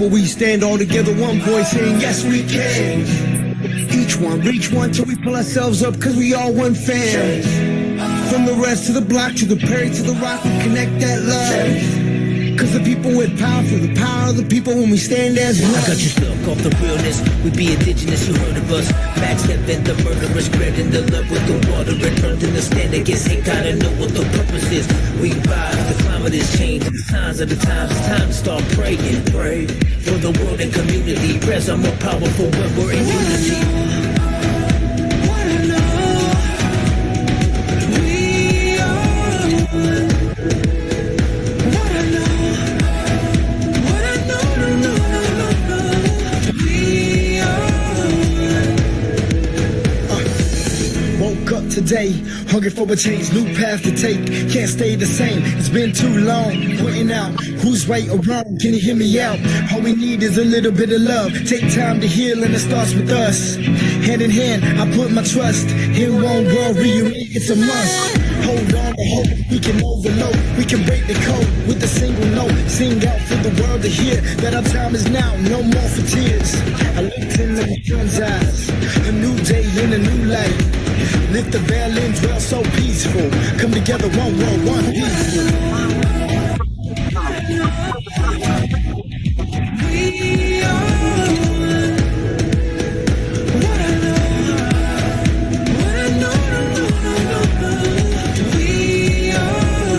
people, we stand all together, one voice saying yes we can. Each one, reach one till we pull ourselves up, cause we all one fam. From the rest to the block, to the Perry, to the Rock, we connect that love. Cause the people with power feel the power of the people when we stand as one. I got you stuck off the realness. We be indigenous, you heard of us. Backstepping the murderers, spreading the love with the water and earth in the stand against hate. Gotta know what the purpose is. We rise, the climate is changing. The signs of the times, it's time to start praying. Pray for the world and community. Prayers are more powerful when we're in unity. Today, hungry for a change, new path to take. Can't stay the same, it's been too long. Pointing out who's right or wrong, can you hear me out? All we need is a little bit of love. Take time to heal and it starts with us. Hand in hand, I put my trust in one world reunion, it's a must. Hold on to hope, we can overload. We can break the code with a single note. Sing out for the world to hear that our time is now, no more for tears. I looked in the sun's eyes, a new day in a new light. Lift the veil and dwell so peaceful. Come together, one world, one peaceful. We are what I know, what I know. We are.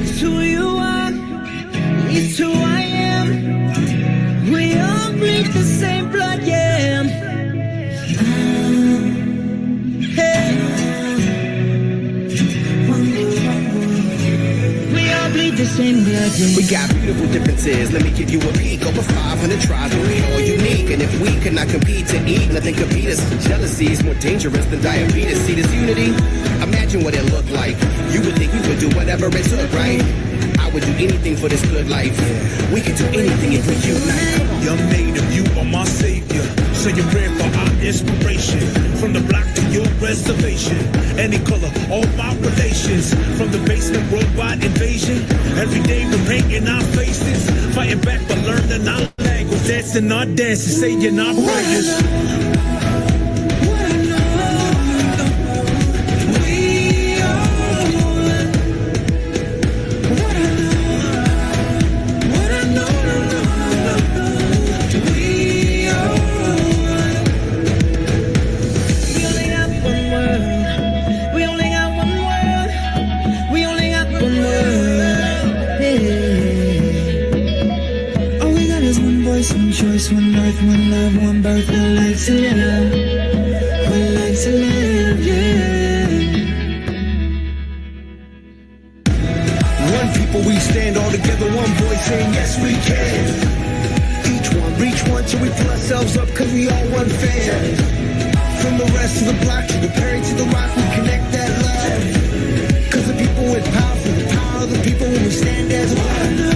It's who you are, it's who I am. We all bleed the same blood, yeah. We got beautiful differences. Let me give you a peek. Over 500 tribes, but we all unique. And if we could not compete to eat, nothing could beat us. Jealousy is more dangerous than diabetes. See this unity? Imagine what it looked like. You would think we would do whatever it took, right? I would do anything for this good life. We could do anything if we unite. Young native, you are my savior. Say a prayer for our inspiration. From the block to your reservation. Any color, all my relations. From the basement, worldwide invasion. Every day we're painting our faces. Fighting back but learning our language. Dancing our dances, saying our prayers. One choice, one earth, one love, one birth, one life to live. One life to live, yeah. One people, we stand all together, one voice saying yes we can. Each one, reach one till we pull ourselves up, cause we all one fam. From the rest to the block, to the Perry, to the Rock, we connect that love. Cause the people with power feel the power of the people when we stand as one.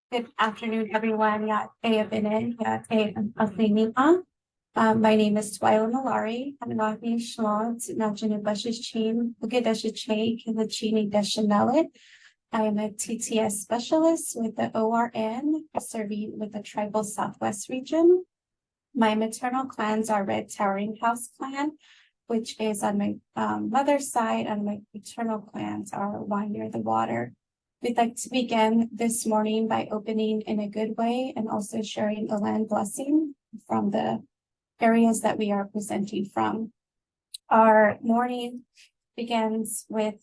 Good afternoon, everyone. My name is Twyla Malari. I'm Wahi Shlot, Najin Bashichin, Bugedashichin, Kilachini Deshanelit. I am a TTS specialist with the ORN, serving with the Tribal Southwest region. My maternal clans are Red Towering House clan, which is on my mother's side, and my paternal clans are One Near the Water. We'd like to begin this morning by opening in a good way and also sharing a land blessing from the areas that we are presenting from. Our morning begins with,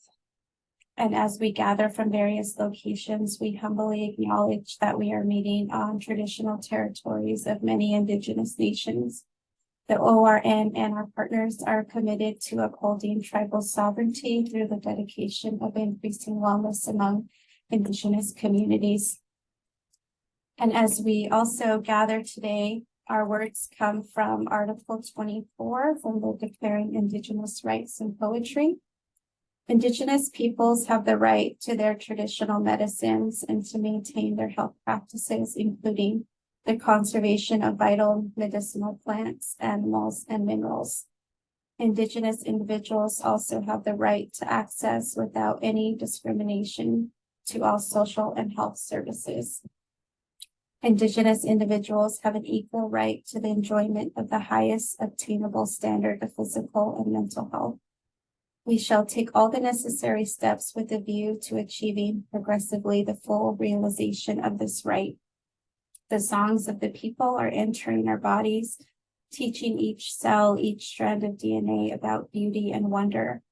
and as we gather from various locations, we humbly acknowledge that we are meeting on traditional territories of many Indigenous nations. The ORN and our partners are committed to upholding tribal sovereignty through the dedication of increasing wellness among Indigenous communities. And as we also gather today, our words come from Article 24 from the Declaring Indigenous Rights in Poetry. Indigenous peoples have the right to their traditional medicines and to maintain their health practices, including the conservation of vital medicinal plants, animals, and minerals. Indigenous individuals also have the right to access without any discrimination to all social and health services. Indigenous individuals have an equal right to the enjoyment of the highest obtainable standard of physical and mental health. We shall take all the necessary steps with a view to achieving progressively the full realization of this right. The songs of the people are entering our bodies, teaching each cell, each strand of DNA about beauty and wonder.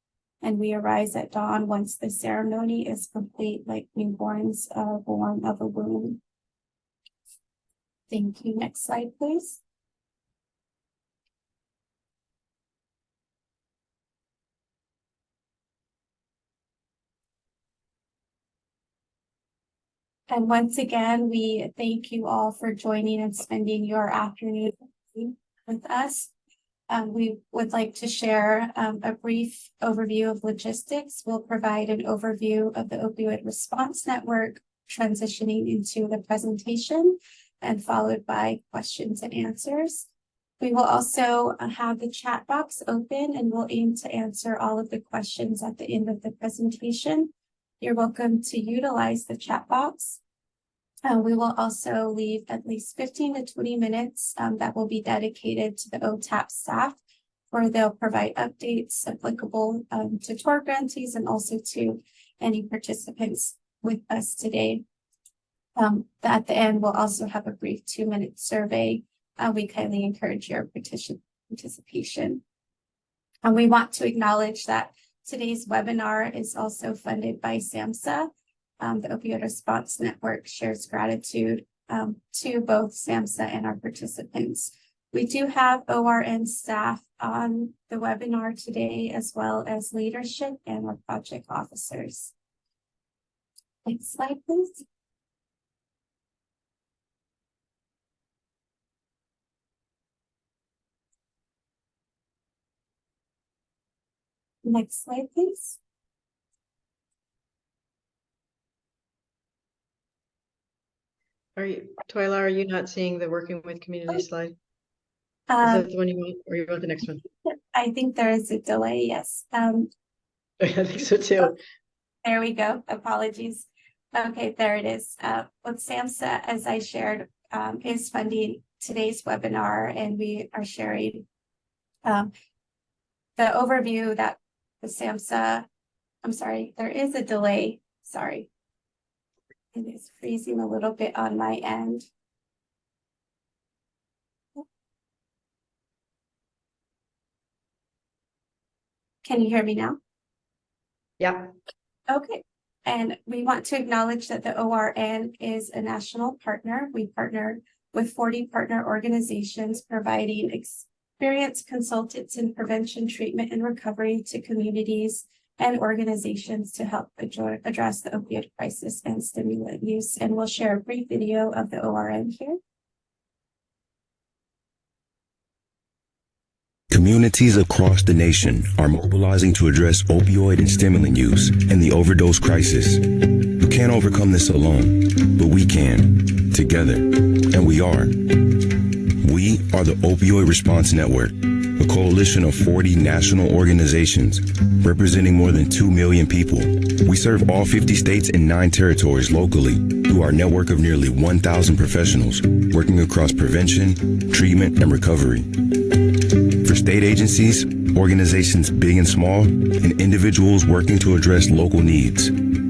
And we arise at dawn once the ceremony is complete, like newborns born of a womb. Thank you. Next slide, please. And once again, we thank you all for joining and spending your afternoon with us. We would like to share a brief overview of logistics. We'll provide an overview of the opioid response network, transitioning into the presentation, and followed by questions and answers. We will also have the chat box open, and we'll aim to answer all of the questions at the end of the presentation. You're welcome to utilize the chat box. We will also leave at least 15 to 20 minutes that will be dedicated to the OTAP staff, where they'll provide updates applicable to TOR grantees and also to any participants with us today. At the end, we'll also have a brief 2-minute survey. We kindly encourage your participation. And we want to acknowledge that today's webinar is also funded by SAMHSA. The Opioid Response Network shares gratitude to both SAMHSA and our participants. We do have ORN staff on the webinar today, as well as leadership and our project officers. Next slide, please. Next slide, please. Twyla, are you not seeing the working with community slide? Is that the one you want, or you want the next one? I think there is a delay, yes. I think so too. There we go. Apologies. Okay, there it is. What SAMHSA, as I shared, is funding today's webinar, and we are sharing the overview that the SAMHSA, I'm sorry, there is a delay. Sorry. It is freezing a little bit on my end. Can you hear me now? Yeah. Okay. And we want to acknowledge that the ORN is a national partner. We partner with 40 partner organizations providing experienced consultants in prevention, treatment, and recovery to communities and organizations to help address the opioid crisis and stimulant use. And we'll share a brief video of the ORN here. Communities across the nation are mobilizing to address opioid and stimulant use and the overdose crisis. You can't overcome this alone, but we can, together, and we are. We are the Opioid Response Network, a coalition of 40 national organizations representing more than 2 million people. We serve all 50 states and 9 territories locally through our network of nearly 1,000 professionals working across prevention, treatment, and recovery. For state agencies, organizations big and small, and individuals working to address local needs,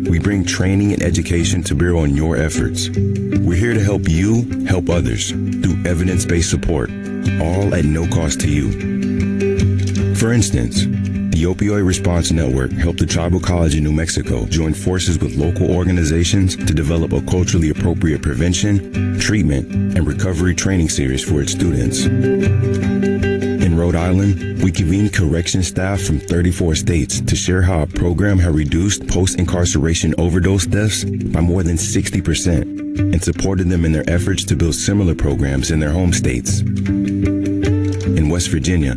We bring training and education to bear on your efforts. We're here to help you help others through evidence-based support, all at no cost to you. For instance, the Opioid Response Network helped the Tribal College in New Mexico join forces with local organizations to develop a culturally appropriate prevention, treatment, and recovery training series for its students. In Rhode Island, we convened correction staff from 34 states to share how a program had reduced post-incarceration overdose deaths by more than 60% and supported them in their efforts to build similar programs in their home states. In West Virginia,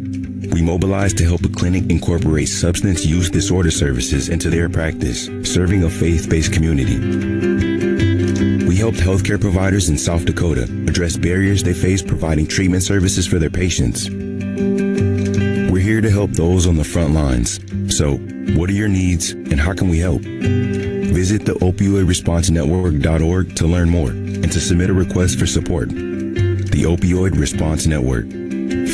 we mobilized to help a clinic incorporate substance use disorder services into their practice, serving a faith-based community. We helped healthcare providers in South Dakota address barriers they face providing treatment services for their patients. We're here to help those on the front lines. So, what are your needs and how can we help? Visit the opioidresponsenetwork.org to learn more and to submit a request for support. The Opioid Response Network,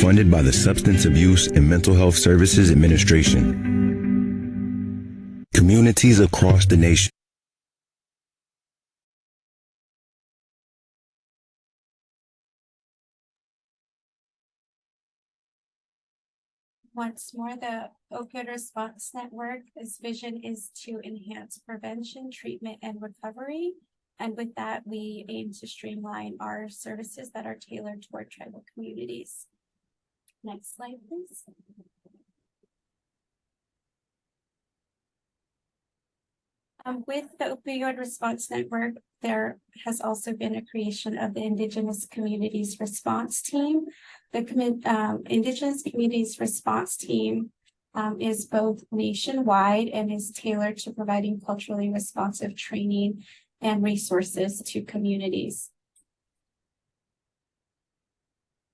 funded by the Substance Abuse and Mental Health Services Administration. Communities across the nation. Once more, the Opioid Response Network's vision is to enhance prevention, treatment, and recovery. And with that, we aim to streamline our services that are tailored toward tribal communities. Next slide, please. With the Opioid Response Network, there has also been a creation of the Indigenous Communities Response Team. The Indigenous Communities Response Team is both nationwide and is tailored to providing culturally responsive training and resources to communities.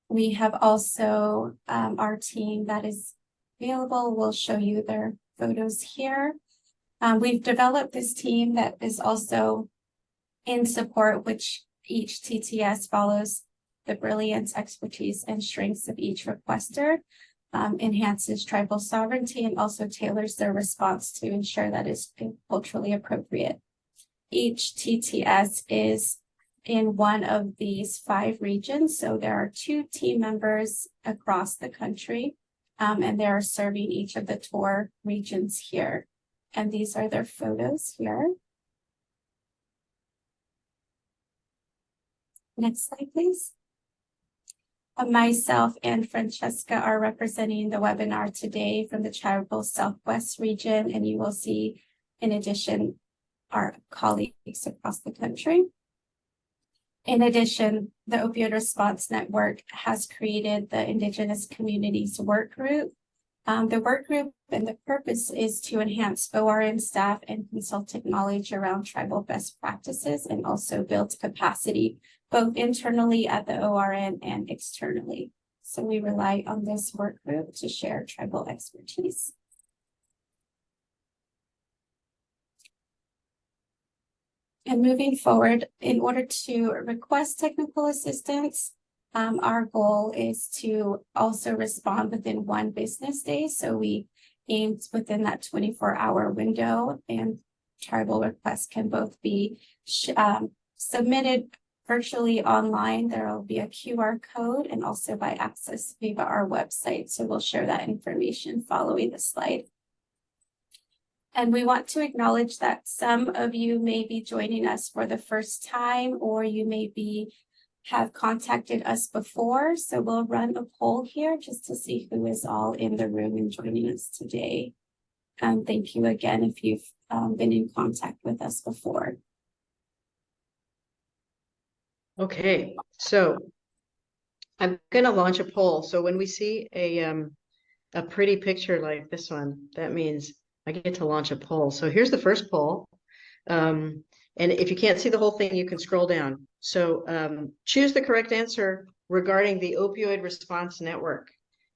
We have also our team that is available. We'll show you their photos here. We've developed this team that is also in support, which each TTS follows the brilliance, expertise, and strengths of each requester, enhances tribal sovereignty, and also tailors their response to ensure that it's culturally appropriate. Each TTS is in one of these 5 regions. So there are 2 team members across the country, and they are serving each of the TOR regions here. And these are their photos here. Next slide, please. Myself and Francesca are representing the webinar today from the Tribal Southwest region, and you will see, in addition, our colleagues across the country. In addition, the Opioid Response Network has created the Indigenous Communities Work Group. The work group and the purpose is to enhance ORN staff and consultant knowledge around tribal best practices and also build capacity both internally at the ORN and externally. So we rely on this work group to share tribal expertise. And moving forward, in order to request technical assistance, our goal is to also respond within 1 business day. So we aimed within that 24-hour window, and tribal requests can both be submitted virtually online. There will be a QR code and also by access via our website. So we'll share that information following the slide. And we want to acknowledge that some of you may be joining us for the first time, or you may have contacted us before. So we'll run a poll here just to see who is all in the room and joining us today. Thank you again if you've been in contact with us before. Okay, so I'm going to launch a poll. So when we see a pretty picture like this one, that means I get to launch a poll. So here's the first poll. And if you can't see the whole thing, you can scroll down. So choose the correct answer regarding the Opioid Response Network.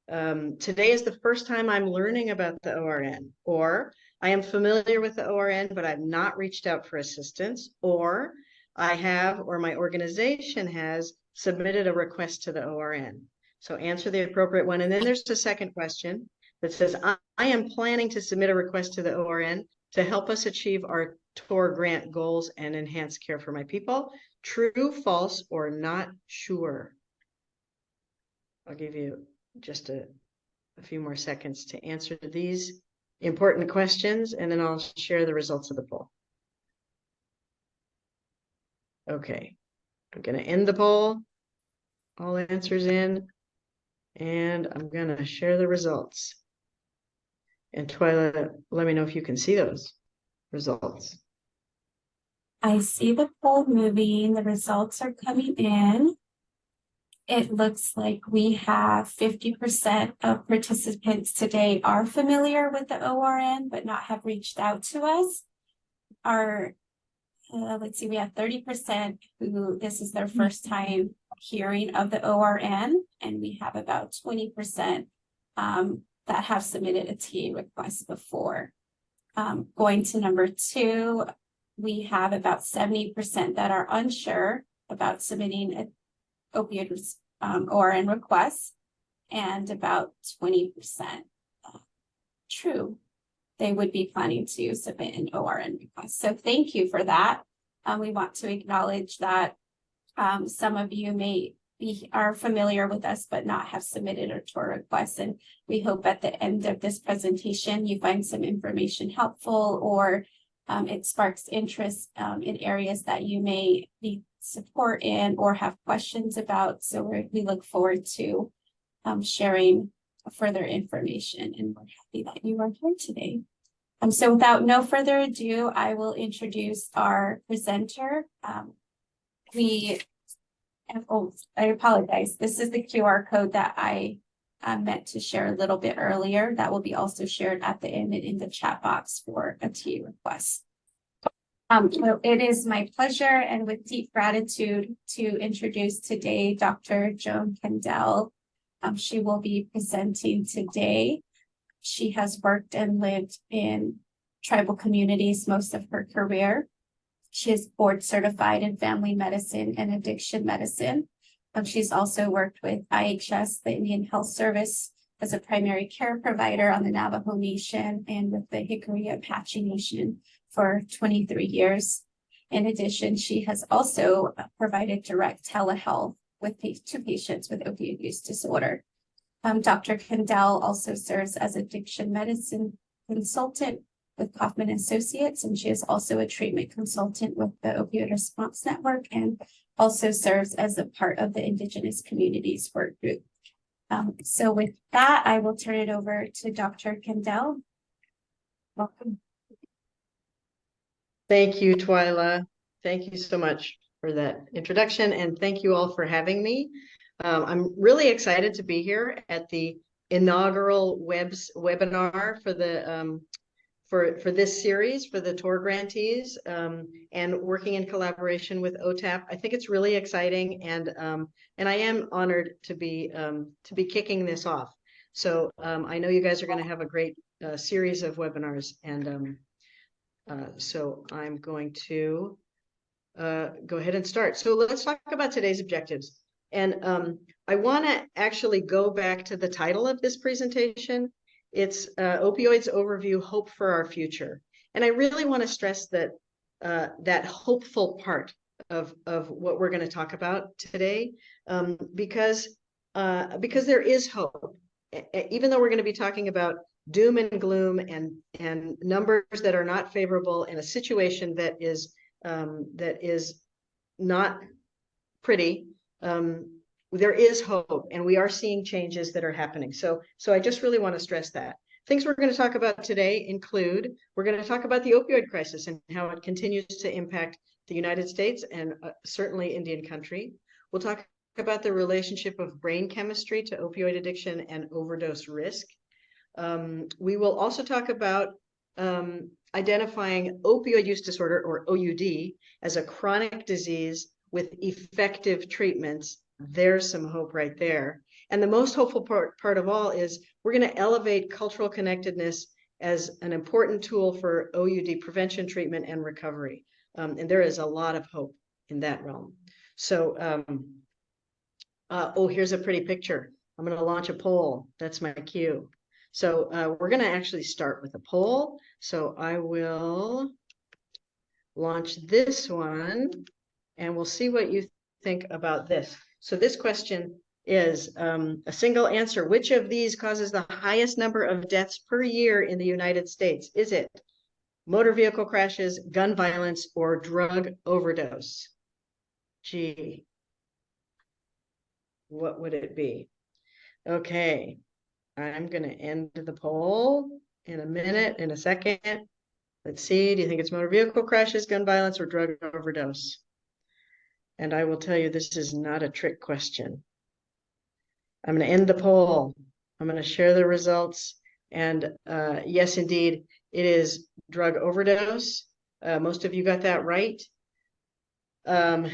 Today is the first time I'm learning about the ORN, or I am familiar with the ORN, but I've not reached out for assistance, or I have, or my organization has submitted a request to the ORN. So answer the appropriate one. And then there's a second question that says, I am planning to submit a request to the ORN, to help us achieve our TOR grant goals and enhance care for my people. True, false, or not sure? I'll give you just a few more seconds to answer these important questions, and then I'll share the results of the poll. Okay, I'm going to end the poll. All answers in, and I'm going to share the results. And Twyla, let me know if you can see those results. I see the poll moving. The results are coming in. It looks like we have 50% of participants today are familiar with the ORN, but not have reached out to us. Let's see, we have 30% who this is their first time hearing of the ORN, and we have about 20% that have submitted a TA request before. Going to number 2, we have about 70% that are unsure about submitting an opioid ORN request, and about 20% true. They would be planning to submit an ORN request. So thank you for that. We want to acknowledge that some of you are familiar with us, but not have submitted a TOR request. And we hope at the end of this presentation, you find some information helpful, or it sparks interest in areas that you may need support in or have questions about. So we look forward to sharing further information, and we're happy that you are here today. So without no further ado, I will introduce our presenter. I apologize. This is the QR code that I meant to share a little bit earlier. That will be also shared at the end and in the chat box for a TA request. So it is my pleasure and with deep gratitude to introduce today Dr. Joan Kandel. She will be presenting today. She has worked and lived in tribal communities most of her career. She is board certified in family medicine and addiction medicine. She's also worked with IHS, the Indian Health Service, as a primary care provider on the Navajo Nation and with the Hickory Apache Nation for 23 years. In addition, she has also provided direct telehealth to patients with opioid use disorder. Dr. Kandel also serves as addiction medicine consultant with Kaufman Associates, and she is also a treatment consultant with the Opioid Response Network, and also serves as a part of the Indigenous Communities Work Group. So with that, I will turn it over to Dr. Kandel. Welcome. Thank you, Twyla. Thank you so much for that introduction, and thank you all for having me. I'm really excited to be here at the inaugural webinar for the for this series for the TOR grantees, and working in collaboration with OTAP. I think it's really exciting, and I am honored to be kicking this off. So I know you guys are going to have a great series of webinars, and so I'm going to go ahead and start. So let's talk about today's objectives. And I want to actually go back to the title of this presentation. It's Opioids Overview, Hope for Our Future. And I really want to stress that that hopeful part of what we're going to talk about today, because there is hope. Even though we're going to be talking about doom and gloom and numbers that are not favorable in a situation that is not pretty, there is hope, and we are seeing changes that are happening. So I just really want to stress that. Things we're going to talk about today include, we're going to talk about the opioid crisis and how it continues to impact the United States and certainly Indian country. We'll talk about the relationship of brain chemistry to opioid addiction and overdose risk. We will also talk about identifying opioid use disorder, or OUD, as a chronic disease with effective treatments. There's some hope right there. And the most hopeful part of all is we're going to elevate cultural connectedness as an important tool for OUD prevention, treatment, and recovery. And there is a lot of hope in that realm. So, oh, here's a pretty picture. I'm going to launch a poll. That's my cue. So we're going to actually start with a poll. So I will launch this one and we'll see what you think about this. So this question is a single answer. Which of these causes the highest number of deaths per year in the United States? Is it motor vehicle crashes, gun violence, or drug overdose? Gee, what would it be? Okay, I'm going to end the poll in a minute, in a second. Let's see, do you think it's motor vehicle crashes, gun violence, or drug overdose? And I will tell you, this is not a trick question. I'm going to end the poll. I'm going to share the results. And yes, indeed, it is drug overdose. Most of you got that right. Sad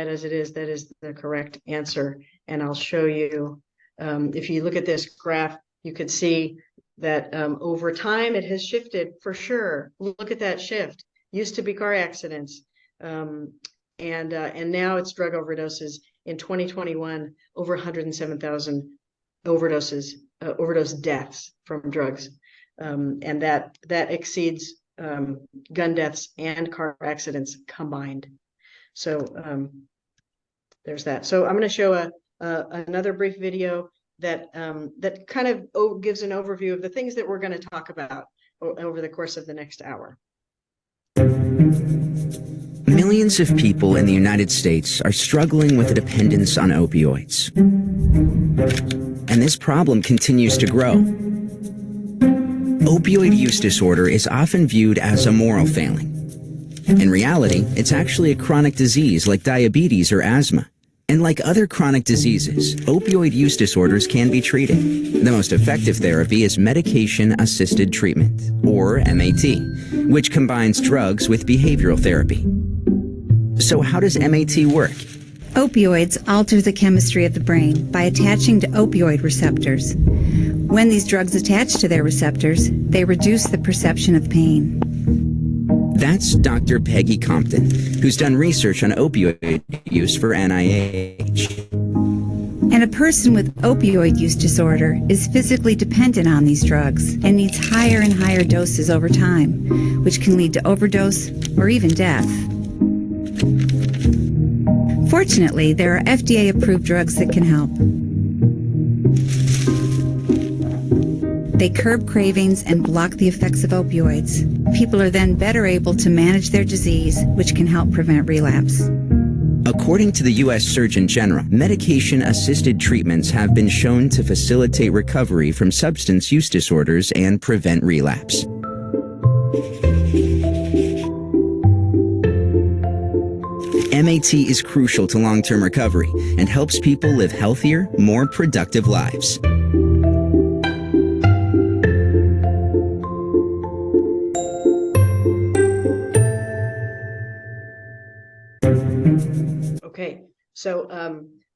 as it is, that is the correct answer. And I'll show you, if you look at this graph, you can see that over time it has shifted for sure. Look at that shift. Used to be car accidents. And now it's drug overdoses. In 2021, over 107,000 overdose deaths from drugs. And that exceeds gun deaths and car accidents combined. So there's that. So I'm going to show another brief video that that kind of gives an overview of the things that we're going to talk about over the course of the next hour. Millions of people in the United States are struggling with a dependence on opioids. And this problem continues to grow. Opioid use disorder is often viewed as a moral failing. In reality, it's actually a chronic disease like diabetes or asthma. And like other chronic diseases, opioid use disorders can be treated. The most effective therapy is medication-assisted treatment, or MAT, which combines drugs with behavioral therapy. So how does MAT work? Opioids alter the chemistry of the brain by attaching to opioid receptors. When these drugs attach to their receptors, they reduce the perception of pain. That's Dr. Peggy Compton, who's done research on opioid use for NIH. And a person with opioid use disorder is physically dependent on these drugs and needs higher and higher doses over time, which can lead to overdose or even death. Fortunately, there are FDA-approved drugs that can help. They curb cravings and block the effects of opioids. People are then better able to manage their disease, which can help prevent relapse. According to the U.S. Surgeon General, medication-assisted treatments have been shown to facilitate recovery from substance use disorders and prevent relapse. MAT is crucial to long-term recovery and helps people live healthier, more productive lives. Okay, so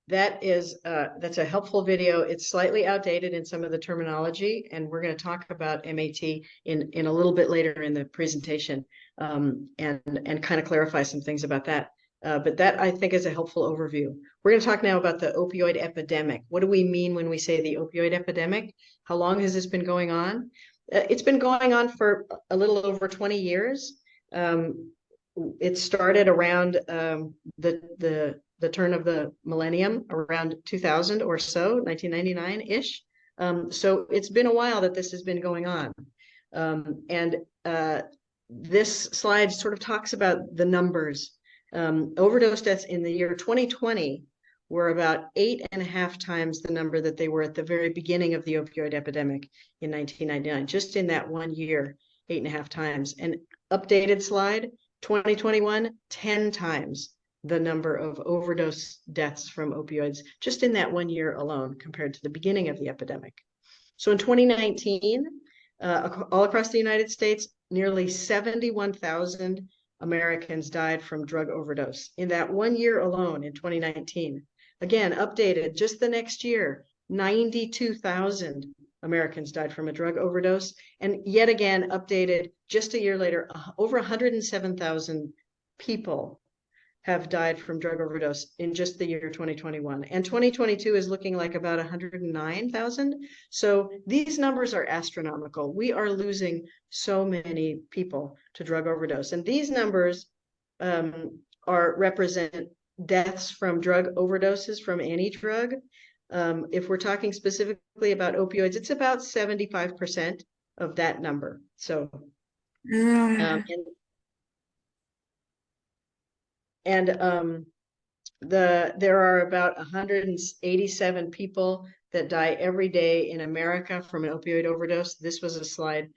that's a helpful video. It's slightly outdated in some of the terminology, and we're going to talk about MAT in a little bit later in the presentation, and kind of clarify some things about that. But that, I think, is a helpful overview. We're going to talk now about the opioid epidemic. What do we mean when we say the opioid epidemic? How long has this been going on? It's been going on for a little over 20 years. It started around the turn of the millennium, around 2000 or so, 1999-ish. So it's been a while that this has been going on. This slide sort of talks about the numbers. Overdose deaths in the year 2020 were about 8.5 times the number that they were at the very beginning of the opioid epidemic in 1999. Just in that 1 year, 8.5 times. And updated slide, 2021, 10 times the number of overdose deaths from opioids, just in that 1 year alone, compared to the beginning of the epidemic. So in 2019, all across the United States, nearly 71,000 Americans died from drug overdose in that 1 year alone in 2019. Again, updated just the next year, 92,000 Americans died from a drug overdose. And yet again, updated just a year later, over 107,000 people have died from drug overdose in just the year 2021. And 2022 is looking like about 109,000. So these numbers are astronomical. We are losing so many people to drug overdose. And these numbers represent deaths from drug overdoses from any drug. If we're talking specifically about opioids, it's about 75% of that number. So, there are about 187 people that die every day in America from an opioid overdose. This was a slide.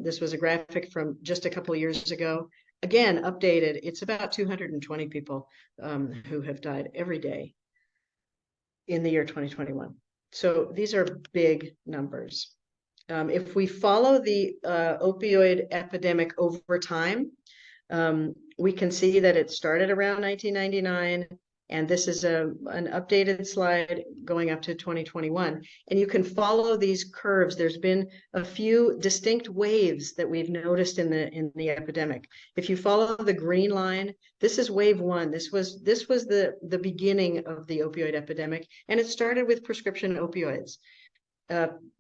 This was a graphic from just a couple of years ago. Again, updated. It's about 220 people who have died every day in the year 2021. So these are big numbers. If we follow the opioid epidemic over time, we can see that it started around 1999, and this is an updated slide going up to 2021. And you can follow these curves. There's been a few distinct waves that we've noticed in the epidemic. If you follow the green line, this is wave one. This was the beginning of the opioid epidemic, and it started with prescription opioids.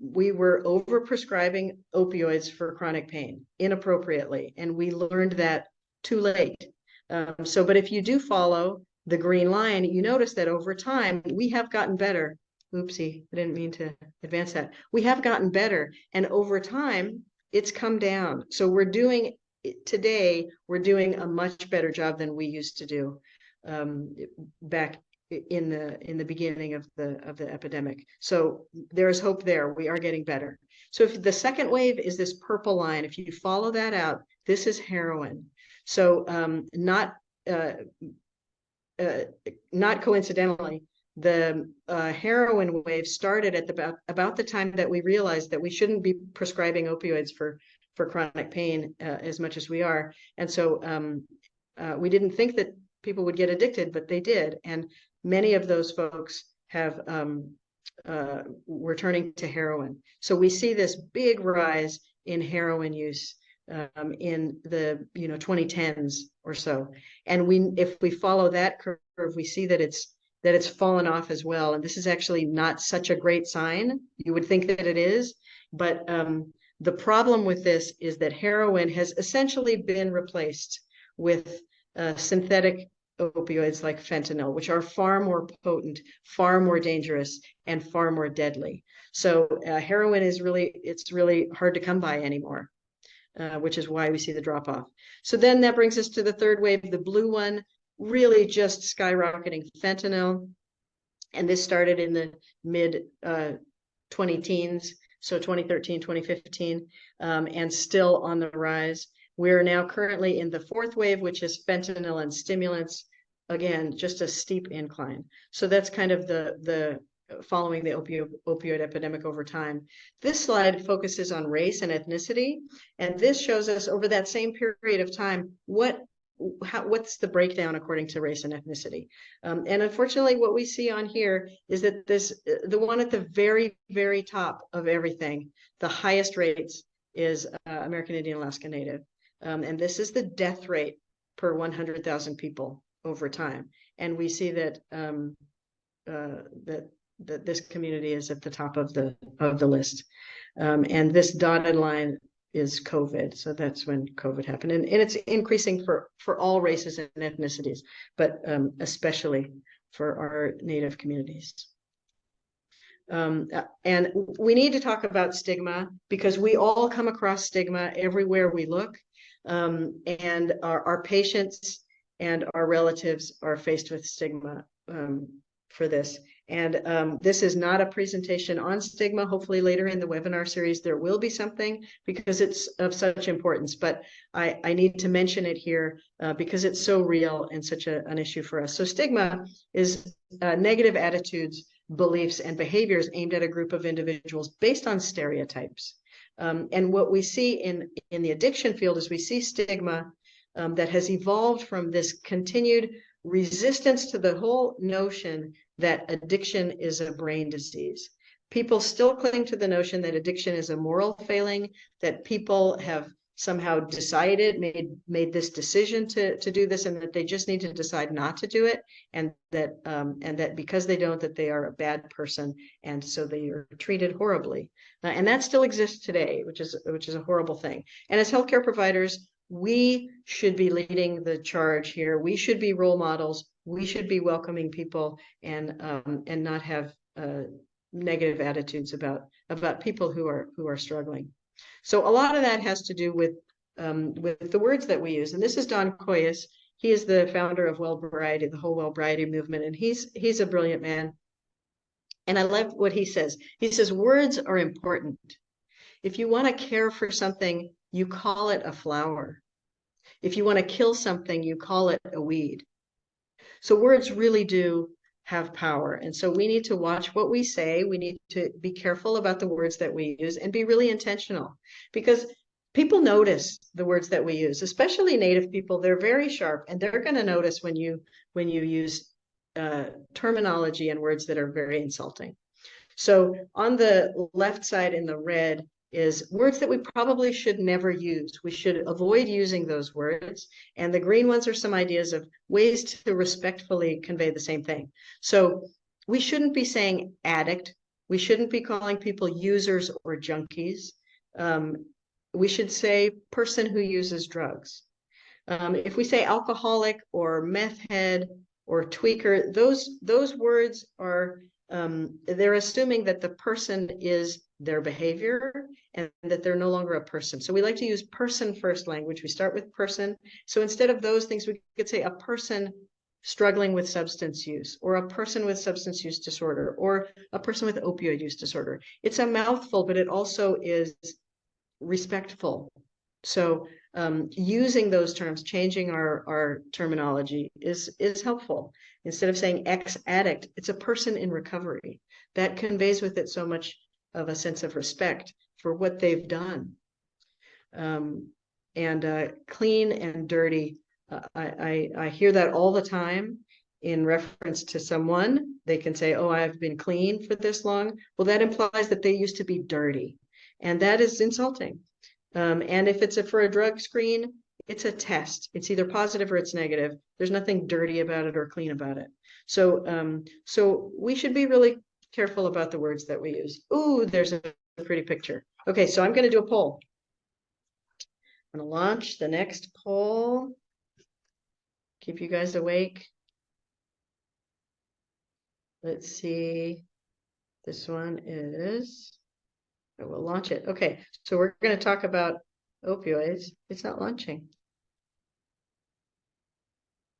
We were overprescribing opioids for chronic pain inappropriately, and we learned that too late. But if you do follow the green line, you notice that over time we have gotten better. Oopsie, I didn't mean to advance that. We have gotten better, and over time it's come down. So today we're doing a much better job than we used to do back in the beginning of the epidemic. So there's hope there. We are getting better. So if the second wave is this purple line, if you follow that out, this is heroin. So not coincidentally, the heroin wave started at about the time that we realized that we shouldn't be prescribing opioids for chronic pain as much as we are. And so we didn't think that people would get addicted, but they did. And many of those folks were turning to heroin. So we see this big rise in heroin use in the 2010s or so. And if we follow that curve, we see that it's fallen off as well. And this is actually not such a great sign. You would think that it is, but the problem with this is that heroin has essentially been replaced with synthetic opioids like fentanyl, which are far more potent, far more dangerous, and far more deadly. So heroin is really hard to come by anymore, which is why we see the drop off. So then that brings us to the third wave, the blue one, really just skyrocketing fentanyl. And this started in the mid 20-teens, so 2013, 2015, and still on the rise. We're now currently in the fourth wave, which is fentanyl and stimulants. Again, just a steep incline. So that's kind of the following the opioid epidemic over time. This slide focuses on race and ethnicity, and this shows us over that same period of time what's the breakdown according to race and ethnicity. And unfortunately, what we see on here is that the one at the very, very top of everything, the highest rates, is American Indian Alaska Native. And this is the death rate per 100,000 people over time. And we see that that this community is at the top of the list. And this dotted line is COVID. So that's when COVID happened. And it's increasing for all races and ethnicities, but especially for our Native communities. And we need to talk about stigma, because we all come across stigma everywhere we look. And our patients and our relatives are faced with stigma for this. And this is not a presentation on stigma. Hopefully later in the webinar series, there will be something, because it's of such importance. But I need to mention it here because it's so real and such an issue for us. So stigma is negative attitudes, beliefs, and behaviors aimed at a group of individuals based on stereotypes. And what we see in the addiction field is we see stigma that has evolved from this continued resistance to the whole notion that addiction is a brain disease. People still cling to the notion that addiction is a moral failing, that people have somehow decided, made this decision to do this, and that they just need to decide not to do it, and that because they don't, that they are a bad person, and so they are treated horribly. And that still exists today, which is a horrible thing. And as healthcare providers, we should be leading the charge here. We should be role models. We should be welcoming people, and not have negative attitudes about people who are struggling. So a lot of that has to do with the words that we use. And this is Don Koyas. He is the founder of Wellbriety, the whole Wellbriety movement, and he's a brilliant man. And I love what he says. He says, words are important. If you want to care for something, you call it a flower. If you want to kill something, you call it a weed. So words really do have power. And so we need to watch what we say. We need to be careful about the words that we use and be really intentional, because people notice the words that we use, especially Native people. They're very sharp, and they're going to notice when you use terminology and words that are very insulting. So on the left side in the red is words that we probably should never use. We should avoid using those words. And the green ones are some ideas of ways to respectfully convey the same thing. So we shouldn't be saying addict. We shouldn't be calling people users or junkies. We should say person who uses drugs. If we say alcoholic or meth head or tweaker, those words are, they're assuming that the person is their behavior and that they're no longer a person. So we like to use person first language. We start with person. So instead of those things, we could say a person struggling with substance use, or a person with substance use disorder, or a person with opioid use disorder. It's a mouthful, but it also is respectful. So using those terms, changing our terminology is helpful. Instead of saying ex-addict, it's a person in recovery. That conveys with it so much of a sense of respect for what they've done. And clean and dirty, I hear that all the time in reference to someone. They can say, oh, I've been clean for this long. Well, that implies that they used to be dirty. And that is insulting. And if it's for a drug screen, it's a test. It's either positive or it's negative. There's nothing dirty about it or clean about it. So, so we should be really careful about the words that we use. Ooh, there's a pretty picture. Okay, so I'm going to do a poll. I'm going to launch the next poll. Keep you guys awake. Let's see. This one is, I will launch it. Okay, so we're going to talk about opioids. It's not launching.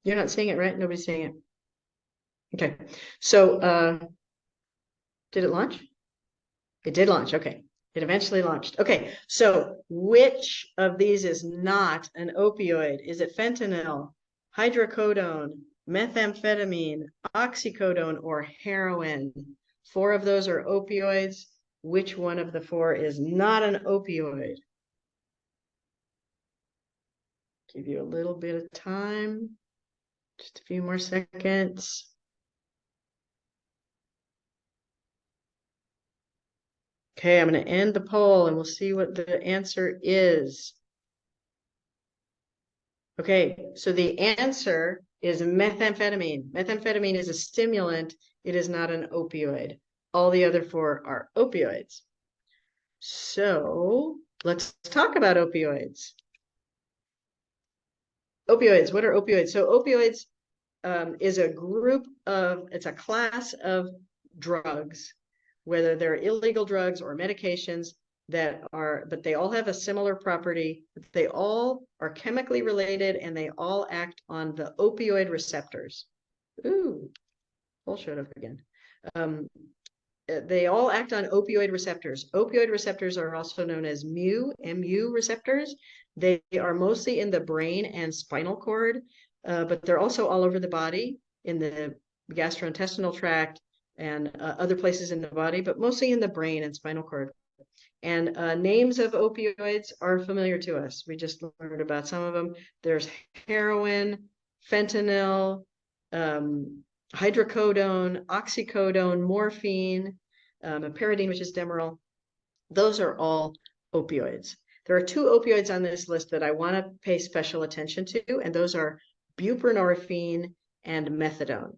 You're not seeing it, right? Nobody's seeing it. Okay, so did it launch? It did launch. Okay, it eventually launched. Okay, so which of these is not an opioid? Is it fentanyl, hydrocodone, methamphetamine, oxycodone, or heroin? 4 of those are opioids. Which one of the 4 is not an opioid? Give you a little bit of time, just a few more seconds. Okay, I'm going to end the poll and we'll see what the answer is. Okay, so the answer is methamphetamine. Methamphetamine is a stimulant. It is not an opioid. All the other 4 are opioids. So let's talk about opioids. Opioids, what are opioids? So opioids is a group of, it's a class of drugs, whether they're illegal drugs or medications that are, but they all have a similar property. They all are chemically related and they all act on the opioid receptors. Ooh, poll showed up again. They all act on opioid receptors. Opioid receptors are also known as MU receptors. They are mostly in the brain and spinal cord, but they're also all over the body, in the gastrointestinal tract and other places in the body, but mostly in the brain and spinal cord. And names of opioids are familiar to us. We just learned about some of them. There's heroin, fentanyl, hydrocodone, oxycodone, morphine, pyridine, which is Demerol. Those are all opioids. There are two opioids on this list that I want to pay special attention to, and those are buprenorphine and methadone.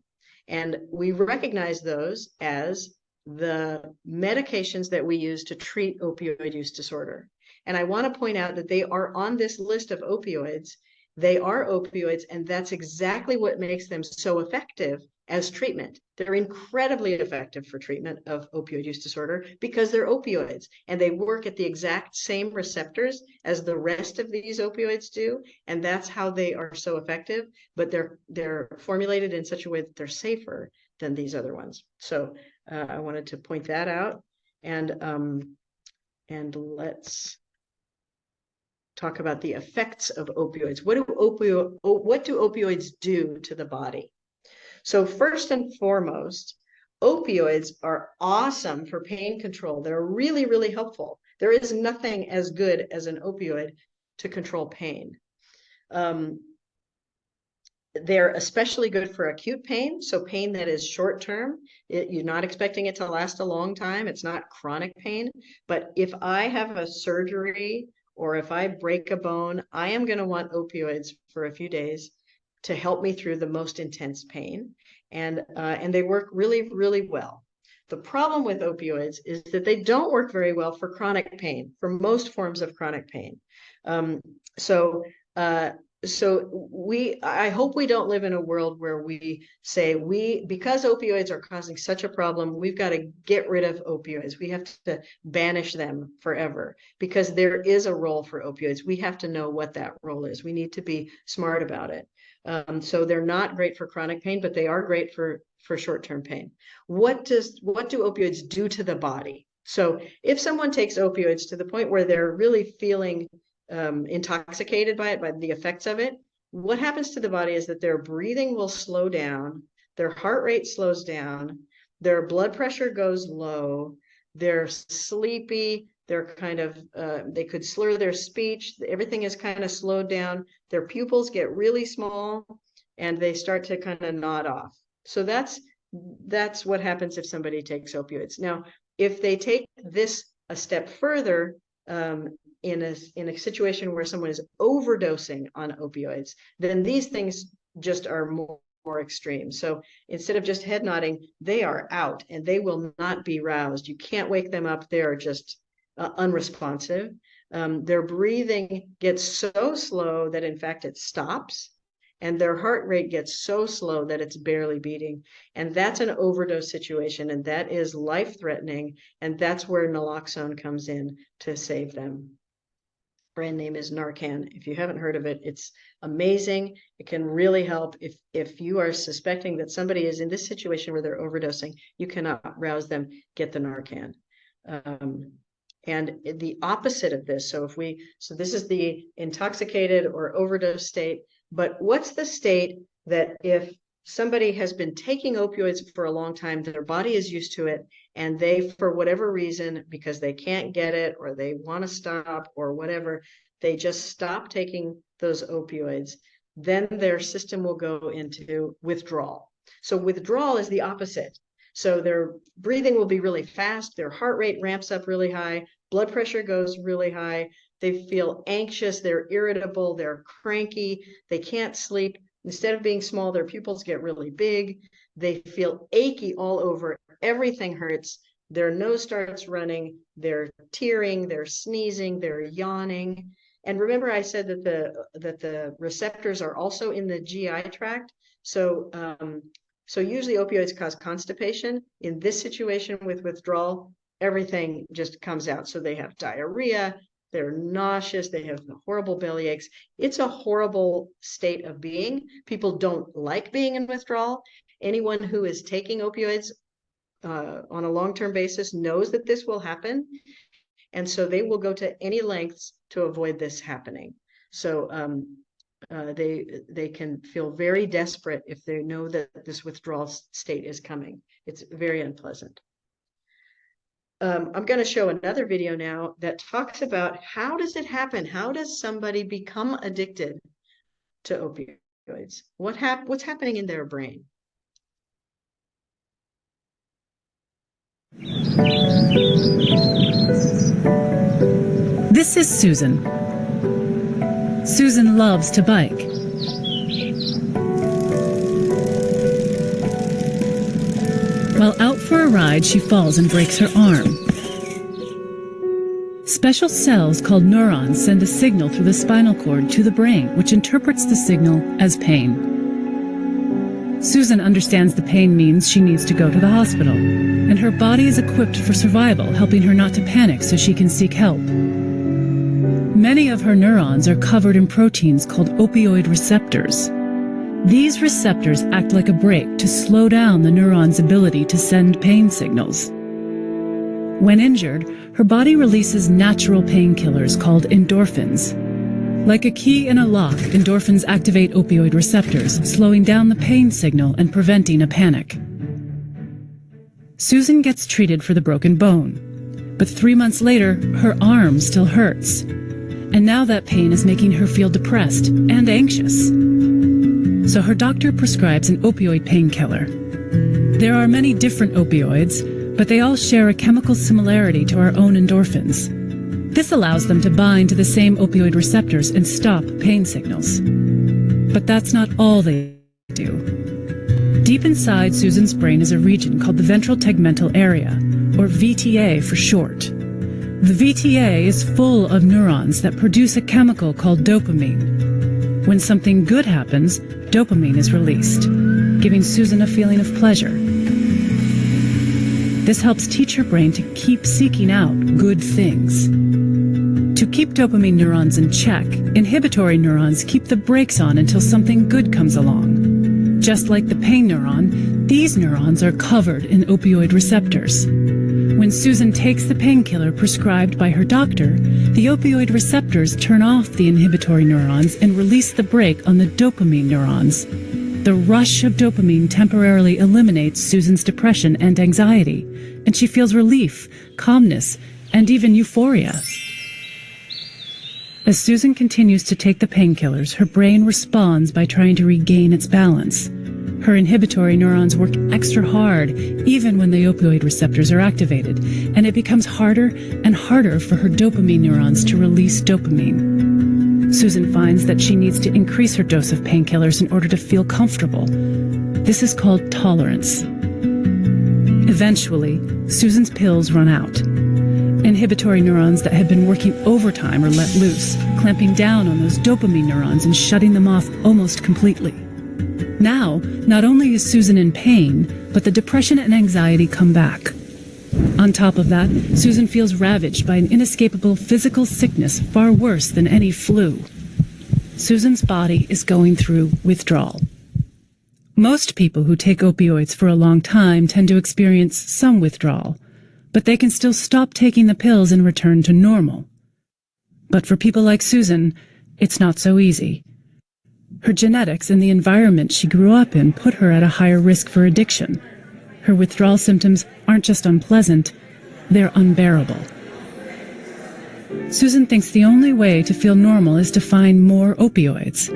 And we recognize those as the medications that we use to treat opioid use disorder. And I want to point out that they are on this list of opioids. They are opioids, and that's exactly what makes them so effective as treatment. They're incredibly effective for treatment of opioid use disorder because they're opioids, and they work at the exact same receptors as the rest of these opioids do, and that's how they are so effective. But they're formulated in such a way that they're safer than these other ones. So I wanted to point that out, and let's talk about the effects of opioids. What do opioids do to the body? So first and foremost, opioids are awesome for pain control. They're really, really helpful. There is nothing as good as an opioid to control pain. They're especially good for acute pain, so pain that is short term. You're not expecting it to last a long time. It's not chronic pain. But if I have a surgery or if I break a bone, I am going to want opioids for a few days to help me through the most intense pain. And they work really, really well. The problem with opioids is that they don't work very well for chronic pain, for most forms of chronic pain. I hope we don't live in a world where we say because opioids are causing such a problem, we've got to get rid of opioids. We have to banish them forever because there is a role for opioids. We have to know what that role is. We need to be smart about it. So they're not great for chronic pain, but they are great for short-term pain. What do opioids do to the body? So if someone takes opioids to the point where they're really feeling intoxicated by it, by the effects of it, what happens to the body is that their breathing will slow down, their heart rate slows down, their blood pressure goes low, they're sleepy, they're kind of, they could slur their speech, everything is kind of slowed down, their pupils get really small, and they start to kind of nod off. So that's what happens if somebody takes opioids. Now, if they take this a step further, in a situation where someone is overdosing on opioids, then these things just are more extreme. So instead of just head nodding, they are out and they will not be roused. You can't wake them up. They are just unresponsive. Their breathing gets so slow that in fact it stops, and their heart rate gets so slow that it's barely beating. And that's an overdose situation, and that is life-threatening, and that's where naloxone comes in to save them. Brand name is Narcan. If you haven't heard of it, it's amazing. It can really help. If you are suspecting that somebody is in this situation where they're overdosing, you cannot rouse them, get the Narcan. And the opposite of this, so this is the intoxicated or overdose state, but what's the state that if somebody has been taking opioids for a long time, their body is used to it, and they, for whatever reason, because they can't get it or they want to stop or whatever, they just stop taking those opioids, then their system will go into withdrawal. So withdrawal is the opposite. So their breathing will be really fast, their heart rate ramps up really high, blood pressure goes really high, they feel anxious, they're irritable, they're cranky, they can't sleep. Instead of being small, their pupils get really big. They feel achy all over. Everything hurts. Their nose starts running. They're tearing. They're sneezing. They're yawning. And remember, I said that the receptors are also in the GI tract. So usually opioids cause constipation. In this situation with withdrawal, everything just comes out. So they have diarrhea. They're nauseous. They have horrible belly aches. It's a horrible state of being. People don't like being in withdrawal. Anyone who is taking opioids on a long-term basis knows that this will happen. And so they will go to any lengths to avoid this happening. So they can feel very desperate if they know that this withdrawal state is coming. It's very unpleasant. I'm going to show another video now that talks about how does it happen? How does somebody become addicted to opioids? What's happening in their brain? This is Susan. Susan loves to bike. While out for a ride, she falls and breaks her arm. Special cells called neurons send a signal through the spinal cord to the brain, which interprets the signal as pain. Susan understands the pain means she needs to go to the hospital, and her body is equipped for survival, helping her not to panic so she can seek help. Many of her neurons are covered in proteins called opioid receptors. These receptors act like a brake to slow down the neuron's ability to send pain signals. When injured, her body releases natural painkillers called endorphins. Like a key in a lock, endorphins activate opioid receptors, slowing down the pain signal and preventing a panic. Susan gets treated for the broken bone, but 3 months later, her arm still hurts. And now that pain is making her feel depressed and anxious. So her doctor prescribes an opioid painkiller. There are many different opioids, but they all share a chemical similarity to our own endorphins. This allows them to bind to the same opioid receptors and stop pain signals. But that's not all they do. Deep inside Susan's brain is a region called the ventral tegmental area, or VTA for short. The VTA is full of neurons that produce a chemical called dopamine. When something good happens, dopamine is released, giving Susan a feeling of pleasure. This helps teach her brain to keep seeking out good things. To keep dopamine neurons in check, inhibitory neurons keep the brakes on until something good comes along. Just like the pain neuron, these neurons are covered in opioid receptors. When Susan takes the painkiller prescribed by her doctor, the opioid receptors turn off the inhibitory neurons and release the brake on the dopamine neurons. The rush of dopamine temporarily eliminates Susan's depression and anxiety, and she feels relief, calmness, and even euphoria. As Susan continues to take the painkillers, her brain responds by trying to regain its balance. Her inhibitory neurons work extra hard, even when the opioid receptors are activated, and it becomes harder and harder for her dopamine neurons to release dopamine. Susan finds that she needs to increase her dose of painkillers in order to feel comfortable. This is called tolerance. Eventually, Susan's pills run out. Inhibitory neurons that had been working overtime are let loose, clamping down on those dopamine neurons and shutting them off almost completely. Now, not only is Susan in pain, but the depression and anxiety come back. On top of that, Susan feels ravaged by an inescapable physical sickness far worse than any flu. Susan's body is going through withdrawal. Most people who take opioids for a long time tend to experience some withdrawal, but they can still stop taking the pills and return to normal. But for people like Susan, it's not so easy. Her genetics and the environment she grew up in put her at a higher risk for addiction. Her withdrawal symptoms aren't just unpleasant, they're unbearable. Susan thinks the only way to feel normal is to find more opioids.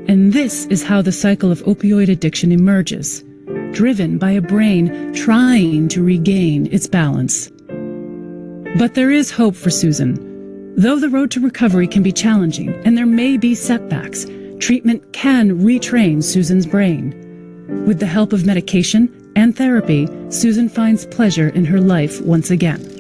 And this is how the cycle of opioid addiction emerges, driven by a brain trying to regain its balance. But there is hope for Susan. Though the road to recovery can be challenging and there may be setbacks, treatment can retrain Susan's brain. With the help of medication and therapy, Susan finds pleasure in her life once again.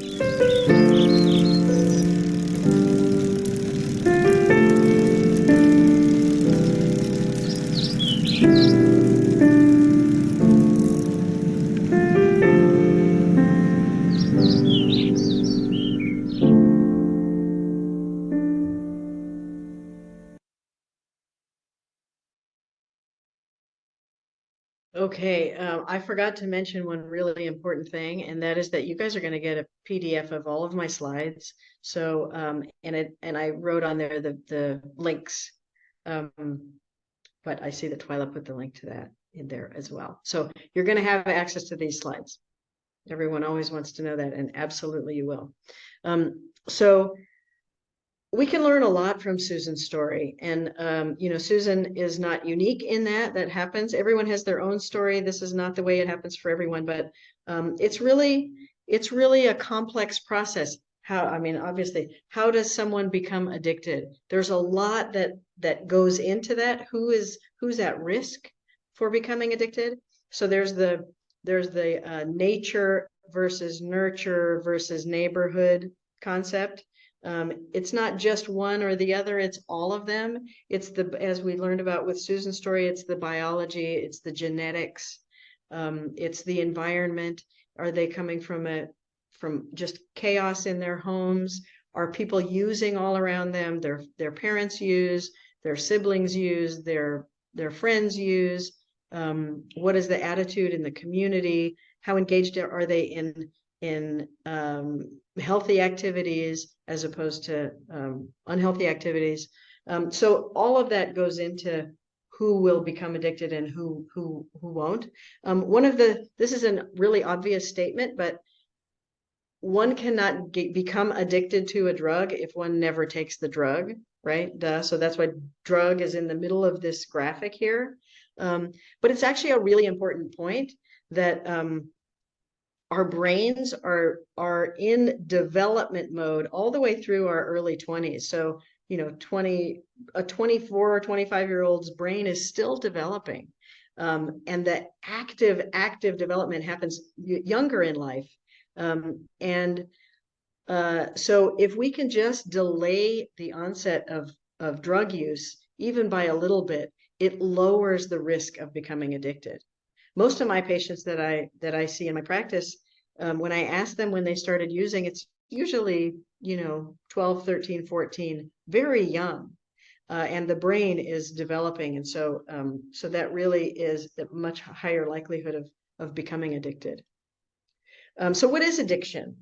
Okay, I forgot to mention one really important thing, and that is that you guys are going to get a PDF of all of my slides. So, and I wrote on there the links, but I see that Twyla put the link to that in there as well. So you're going to have access to these slides. Everyone always wants to know that, and absolutely you will. So we can learn a lot from Susan's story, and you know, Susan is not unique in that happens. Everyone has their own story. This is not the way it happens for everyone, but it's really it's really a complex process. Obviously, how does someone become addicted? There's a lot that goes into that. Who's at risk for becoming addicted? So there's the nature versus nurture versus neighborhood concept. It's not just one or the other, it's all of them. As we learned about with Susan's story, it's the biology, it's the genetics, it's the environment. Are they coming from just chaos in their homes? Are people using all around them? Their parents use, their siblings use, their friends use. What is the attitude in the community? How engaged are they in healthy activities as opposed to unhealthy activities? So all of that goes into who will become addicted and who won't. This is a really obvious statement, but one cannot become addicted to a drug if one never takes the drug, right? Duh. So that's why drug is in the middle of this graphic here. But it's actually a really important point that our brains are in development mode all the way through our early 20s. So, a 24 or 25-year-old's brain is still developing. And the active development happens younger in life. So if we can just delay the onset of drug use, even by a little bit, it lowers the risk of becoming addicted. Most of my patients that I see in my practice, when I ask them when they started using, it's usually, 12, 13, 14, very young. And the brain is developing. And so that really is a much higher likelihood of becoming addicted. So what is addiction?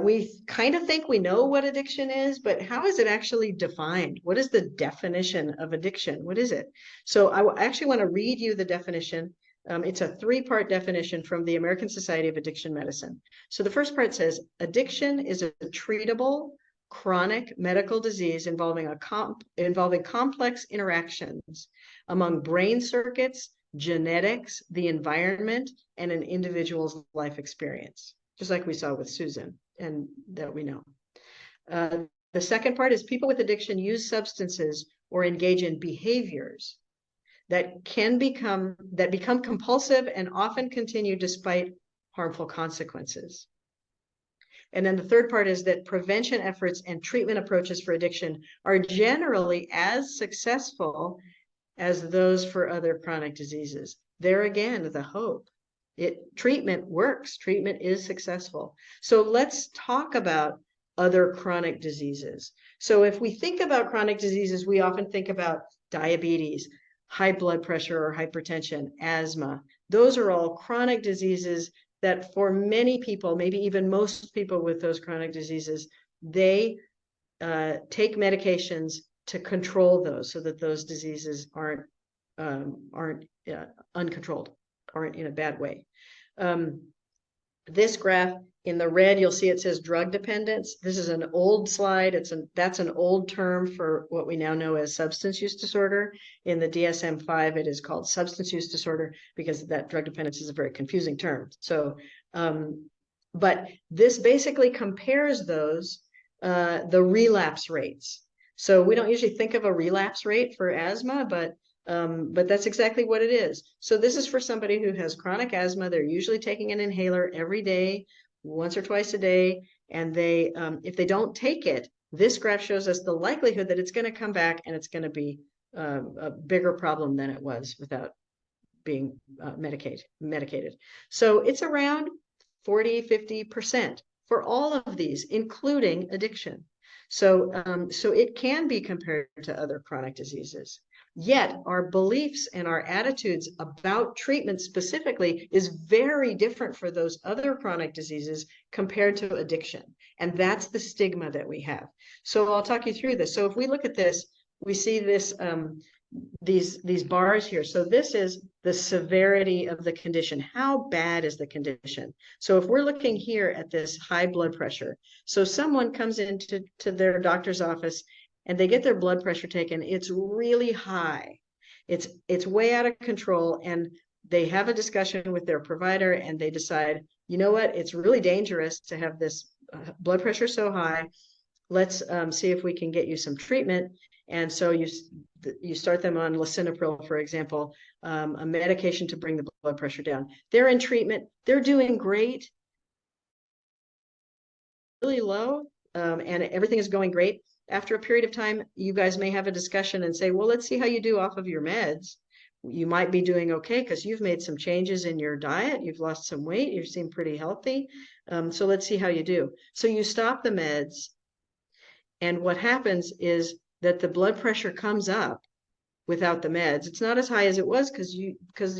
We kind of think we know what addiction is, but how is it actually defined? What is the definition of addiction? What is it? So I actually want to read you the definition. It's a 3-part definition from the American Society of Addiction Medicine. So the first part says, addiction is a treatable, chronic medical disease involving complex interactions among brain circuits, genetics, the environment, and an individual's life experience, just like we saw with Susan and that we know. The second part is people with addiction use substances or engage in behaviors that become compulsive and often continue despite harmful consequences. And then the third part is that prevention efforts and treatment approaches for addiction are generally as successful as those for other chronic diseases. There again, the hope. Treatment works, treatment is successful. So let's talk about other chronic diseases. So if we think about chronic diseases, we often think about diabetes, high blood pressure or hypertension, asthma. Those are all chronic diseases that for many people, maybe even most people with those chronic diseases, they take medications to control those so that those diseases aren't uncontrolled, aren't in a bad way. This graph in the red, you'll see it says drug dependence. This is an old slide. That's an old term for what we now know as substance use disorder. In the DSM-5, it is called substance use disorder because that drug dependence is a very confusing term. So, but this basically compares those, the relapse rates. So we don't usually think of a relapse rate for asthma, but that's exactly what it is. So this is for somebody who has chronic asthma. They're usually taking an inhaler every day, once or twice a day. And they, if they don't take it, this graph shows us the likelihood that it's going to come back and it's going to be a bigger problem than it was without being medicated. So it's around 40–50% for all of these, including addiction. So it can be compared to other chronic diseases. Yet our beliefs and our attitudes about treatment specifically is very different for those other chronic diseases compared to addiction. And that's the stigma that we have. So I'll talk you through this. So if we look at this, we see this, these bars here. So this is the severity of the condition. How bad is the condition? So if we're looking here at this high blood pressure, so someone comes into their doctor's office and they get their blood pressure taken, it's really high. It's way out of control. And they have a discussion with their provider and they decide, you know what, it's really dangerous to have this blood pressure so high. Let's see if we can get you some treatment. And so you start them on lisinopril, for example, a medication to bring the blood pressure down. They're in treatment. They're doing great, really low, and everything is going great. After a period of time, you guys may have a discussion and say, well, let's see how you do off of your meds. You might be doing okay because you've made some changes in your diet. You've lost some weight. You seem pretty healthy. So let's see how you do. So you stop the meds. And what happens is that the blood pressure comes up without the meds. It's not as high as it was because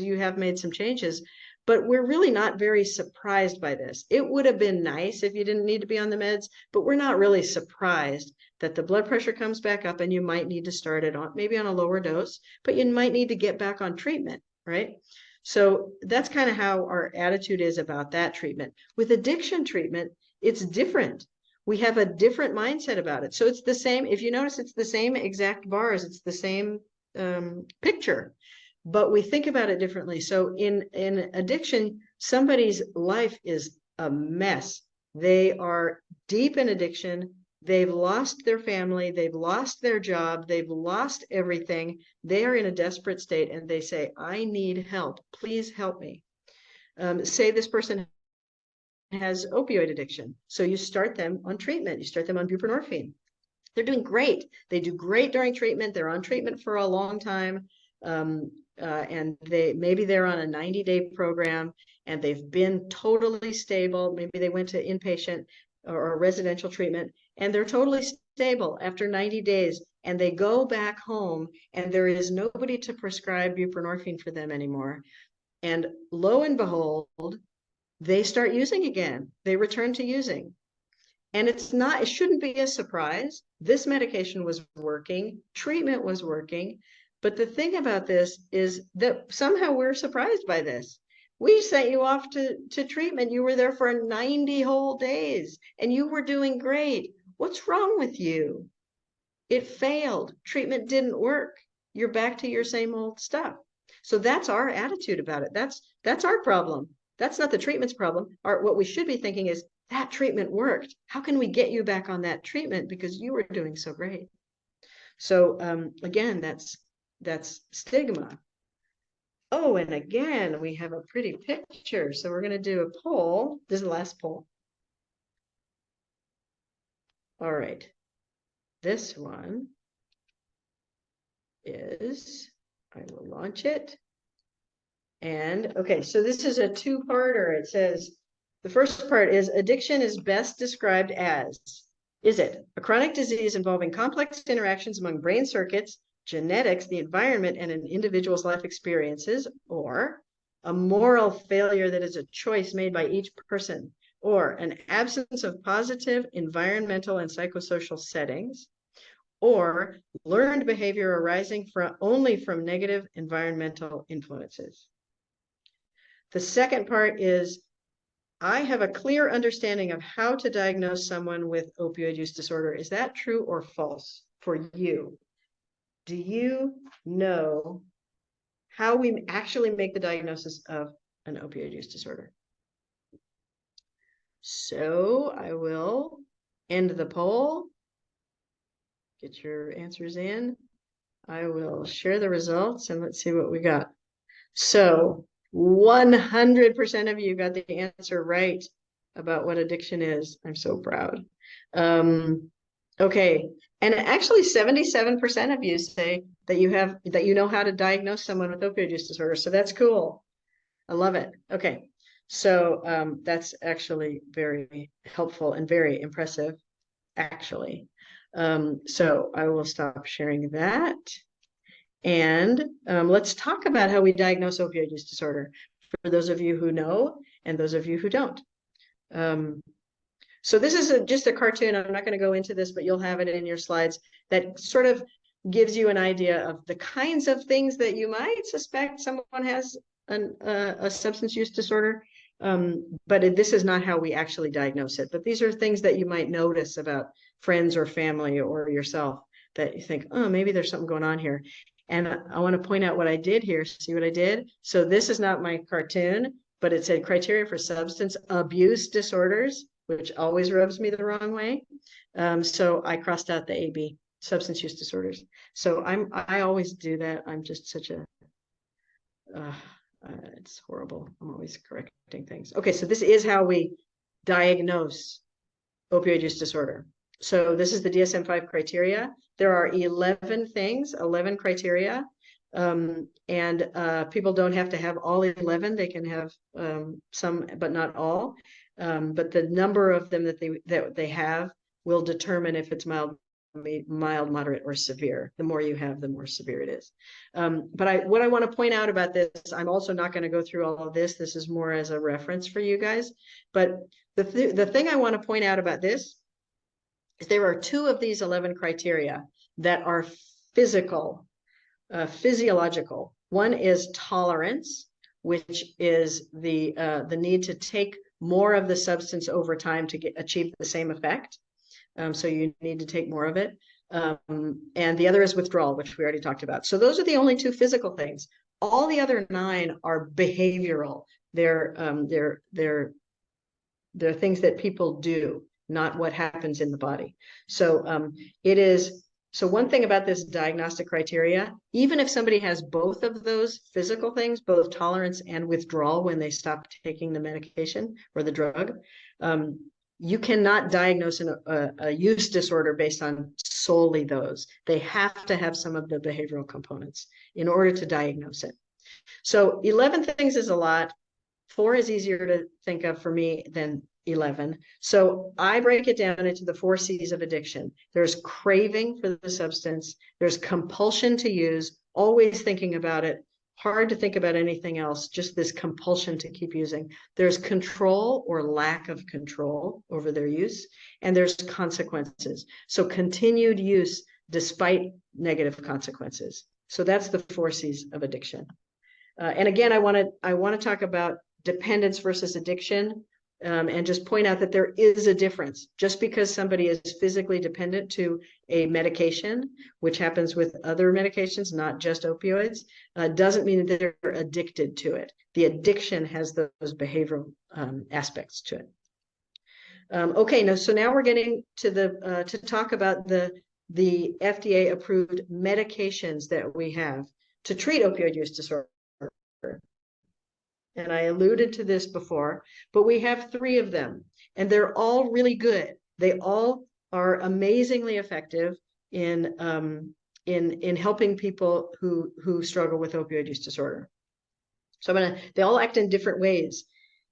you have made some changes, but we're really not very surprised by this. It would have been nice if you didn't need to be on the meds, but we're not really surprised that the blood pressure comes back up and you might need to start it on maybe on a lower dose, but you might need to get back on treatment, right? So that's kind of how our attitude is about that treatment. With addiction treatment, it's different. We have a different mindset about it. So it's the same, if you notice, it's the same exact bars, it's the same picture, but we think about it differently. So in addiction, somebody's life is a mess. They are deep in addiction. They've lost their family. They've lost their job. They've lost everything. They are in a desperate state and they say, I need help. Please help me. Say this person has opioid addiction. So you start them on treatment. You start them on buprenorphine. They're doing great. They do great during treatment. They're on treatment for a long time. And maybe they're on a 90-day program and they've been totally stable. Maybe they went to inpatient or residential treatment and they're totally stable after 90 days. And they go back home and there is nobody to prescribe buprenorphine for them anymore. And lo and behold, they start using again. They return to using. And it shouldn't be a surprise. This medication was working, treatment was working. But the thing about this is that somehow we're surprised by this. We sent you off to treatment. You were there for 90 whole days and you were doing great. What's wrong with you? It failed. Treatment didn't work. You're back to your same old stuff. So that's our attitude about it. That's our problem. That's not the treatment's problem. What we should be thinking is, that treatment worked. How can we get you back on that treatment because you were doing so great? So again, that's stigma. Oh, and again, we have a pretty picture. So we're going to do a poll. This is the last poll. All right. This one is, I will launch it. And okay, so this is a two-parter. It says, the first part is addiction is best described as, is it a chronic disease involving complex interactions among brain circuits, genetics, the environment, and an individual's life experiences, or a moral failure that is a choice made by each person, or an absence of positive environmental and psychosocial settings, or learned behavior arising only from negative environmental influences? The second part is, I have a clear understanding of how to diagnose someone with opioid use disorder. Is that true or false for you? Do you know how we actually make the diagnosis of an opioid use disorder? So I will end the poll. Get your answers in. I will share the results and let's see what we got. So 100% of you got the answer right about what addiction is. I'm so proud. Okay, and actually 77% of you say that you know how to diagnose someone with opioid use disorder. So that's cool. I love it. Okay, so that's actually very helpful and very impressive, actually. So I will stop sharing that. And let's talk about how we diagnose opioid use disorder for those of you who know and those of you who don't. So this is just a cartoon. I'm not going to go into this, but you'll have it in your slides that sort of gives you an idea of the kinds of things that you might suspect someone has a substance use disorder. But this is not how we actually diagnose it. But these are things that you might notice about friends or family or yourself that you think, oh, maybe there's something going on here. And I want to point out what I did here. See what I did? So this is not my cartoon, but it said criteria for substance abuse disorders, which always rubs me the wrong way. So I crossed out the AB, substance use disorders. So I always do that. I'm just such a, it's horrible. I'm always correcting things. Okay, so this is how we diagnose opioid use disorder. So this is the DSM-5 criteria. There are 11 things, 11 criteria. People don't have to have all 11. They can have some, but not all. But the number of them that they have will determine if it's mild, moderate, or severe. The more you have, the more severe it is. But what I want to point out about this, I'm also not going to go through all of this. This is more as a reference for you guys. But the thing I want to point out about this is there are 2 of these 11 criteria that are physiological. One is tolerance, which is the need to take more of the substance over time to achieve the same effect. So you need to take more of it. And the other is withdrawal, which we already talked about. So those are the only 2 physical things. All the other 9 are behavioral. They're things that people do, not what happens in the body. So so one thing about this diagnostic criteria, even if somebody has both of those physical things, both tolerance and withdrawal when they stop taking the medication or the drug, you cannot diagnose a use disorder based on solely those. They have to have some of the behavioral components in order to diagnose it. So 11 things is a lot. 4 is easier to think of for me than 11. So I break it down into the 4 C's of addiction. There's craving for the substance. There's compulsion to use, always thinking about it, hard to think about anything else, just this compulsion to keep using. There's control or lack of control over their use, and there's consequences. So continued use despite negative consequences. So that's the 4 C's of addiction. And again, I want to talk about dependence versus addiction. And just point out that there is a difference. Just because somebody is physically dependent to a medication, which happens with other medications, not just opioids, doesn't mean that they're addicted to it. The addiction has those behavioral aspects to it. Okay, so now we're getting to to talk about the FDA approved medications that we have to treat opioid use disorder. And I alluded to this before, but we have 3 of them, and they're all really good. They all are amazingly effective in helping people who struggle with opioid use disorder. So they all act in different ways,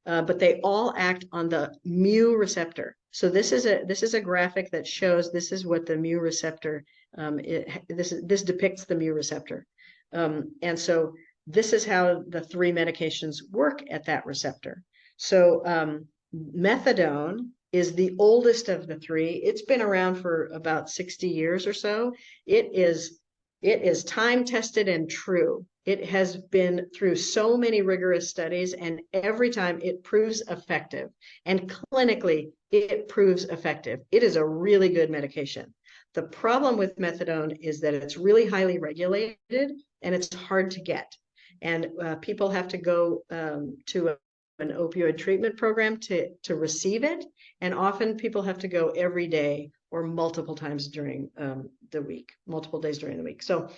but they all act on the mu receptor. So this is a graphic that shows this is what the mu receptor. This depicts the mu receptor, and so. This is how the 3 medications work at that receptor. So methadone is the oldest of the 3. It's been around for about 60 years or so. It is time tested and true. It has been through so many rigorous studies, and every time it proves effective. And clinically, it proves effective. It is a really good medication. The problem with methadone is that it's really highly regulated and it's hard to get. And people have to go to an opioid treatment program to receive it. And often people have to go every day or multiple times during the week, multiple days during the week. So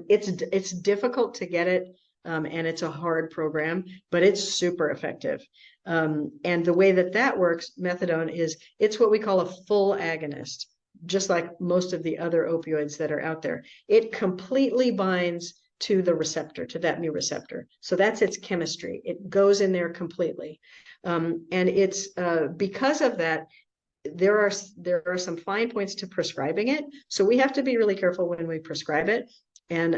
it's difficult to get it, and it's a hard program, but it's super effective. And the way that works, methadone, is it's what we call a full agonist, just like most of the other opioids that are out there. It completely binds to the receptor, to that mu receptor. So that's its chemistry. It goes in there completely. And it's because of that, there are some fine points to prescribing it. So we have to be really careful when we prescribe it. And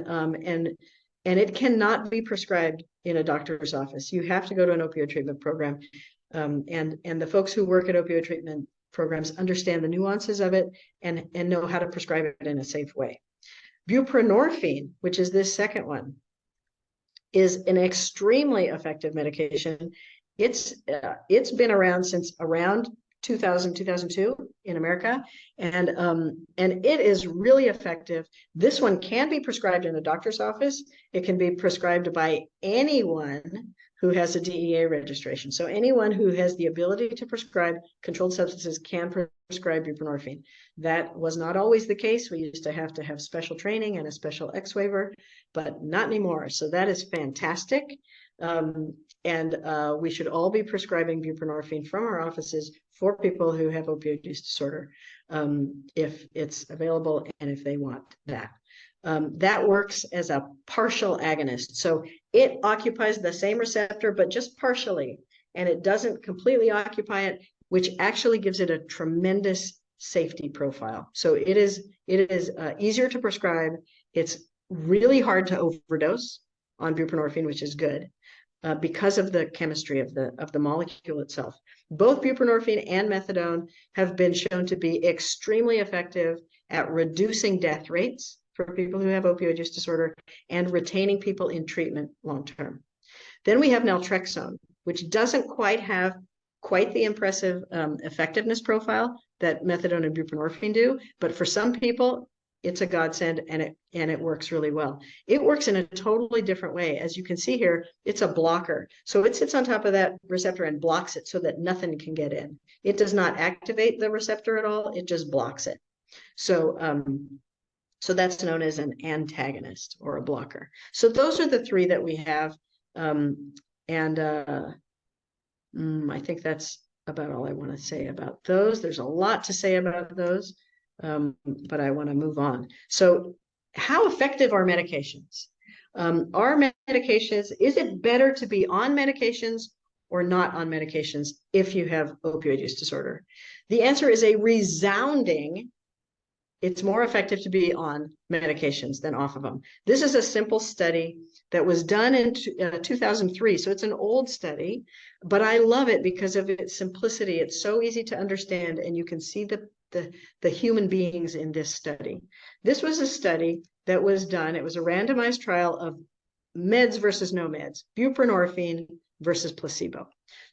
it cannot be prescribed in a doctor's office. You have to go to an opioid treatment program. And the folks who work at opioid treatment programs understand the nuances of it and know how to prescribe it in a safe way. Buprenorphine, which is this second one, is an extremely effective medication. It's been around since around 2000, 2002 in America. And it is really effective. This one can be prescribed in a doctor's office. It can be prescribed by anyone who has a DEA registration. So anyone who has the ability to prescribe controlled substances can prescribe buprenorphine. That was not always the case. We used to have special training and a special X waiver, but not anymore. So that is fantastic. We should all be prescribing buprenorphine from our offices for people who have opioid use disorder, if it's available and if they want that. That works as a partial agonist. So it occupies the same receptor, but just partially, and it doesn't completely occupy it, which actually gives it a tremendous safety profile. So it is easier to prescribe. It's really hard to overdose on buprenorphine, which is good. Because of the chemistry of the molecule itself. Both buprenorphine and methadone have been shown to be extremely effective at reducing death rates for people who have opioid use disorder and retaining people in treatment long-term. Then we have naltrexone, which doesn't quite have the impressive effectiveness profile that methadone and buprenorphine do, but for some people, it's a godsend, and it works really well. It works in a totally different way. As you can see here, it's a blocker. So it sits on top of that receptor and blocks it so that nothing can get in. It does not activate the receptor at all. It just blocks it. So that's known as an antagonist or a blocker. So those are the three that we have. I think that's about all I want to say about those. There's a lot to say about those. But I want to move on. So how effective are medications? Are medications, is it better to be on medications or not on medications if you have opioid use disorder? The answer is a resounding, it's more effective to be on medications than off of them. This is a simple study that was done in 2003. So it's an old study, but I love it because of its simplicity. It's so easy to understand, and you can see the human beings in this study. This was a study that was done. It was a randomized trial of meds versus no meds, buprenorphine versus placebo.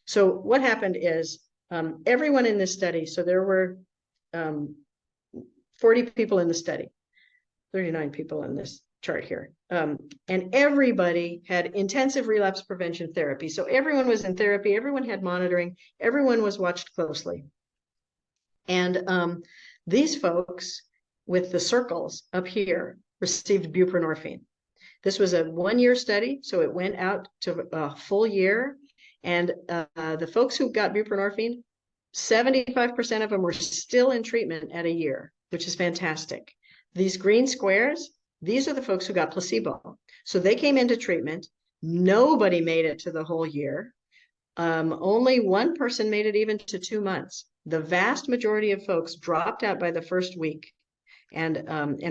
So what happened is everyone in this study, so there were 40 people in the study, 39 people in this chart here. And everybody had intensive relapse prevention therapy. So everyone was in therapy, everyone had monitoring, everyone was watched closely. And these folks with the circles up here received buprenorphine. This was a 1-year study, so it went out to a full year. And the folks who got buprenorphine, 75% of them were still in treatment at a year, which is fantastic. These green squares, these are the folks who got placebo. So they came into treatment. Nobody made it to the whole year. Only one person made it even to 2 months. The vast majority of folks dropped out by the first week and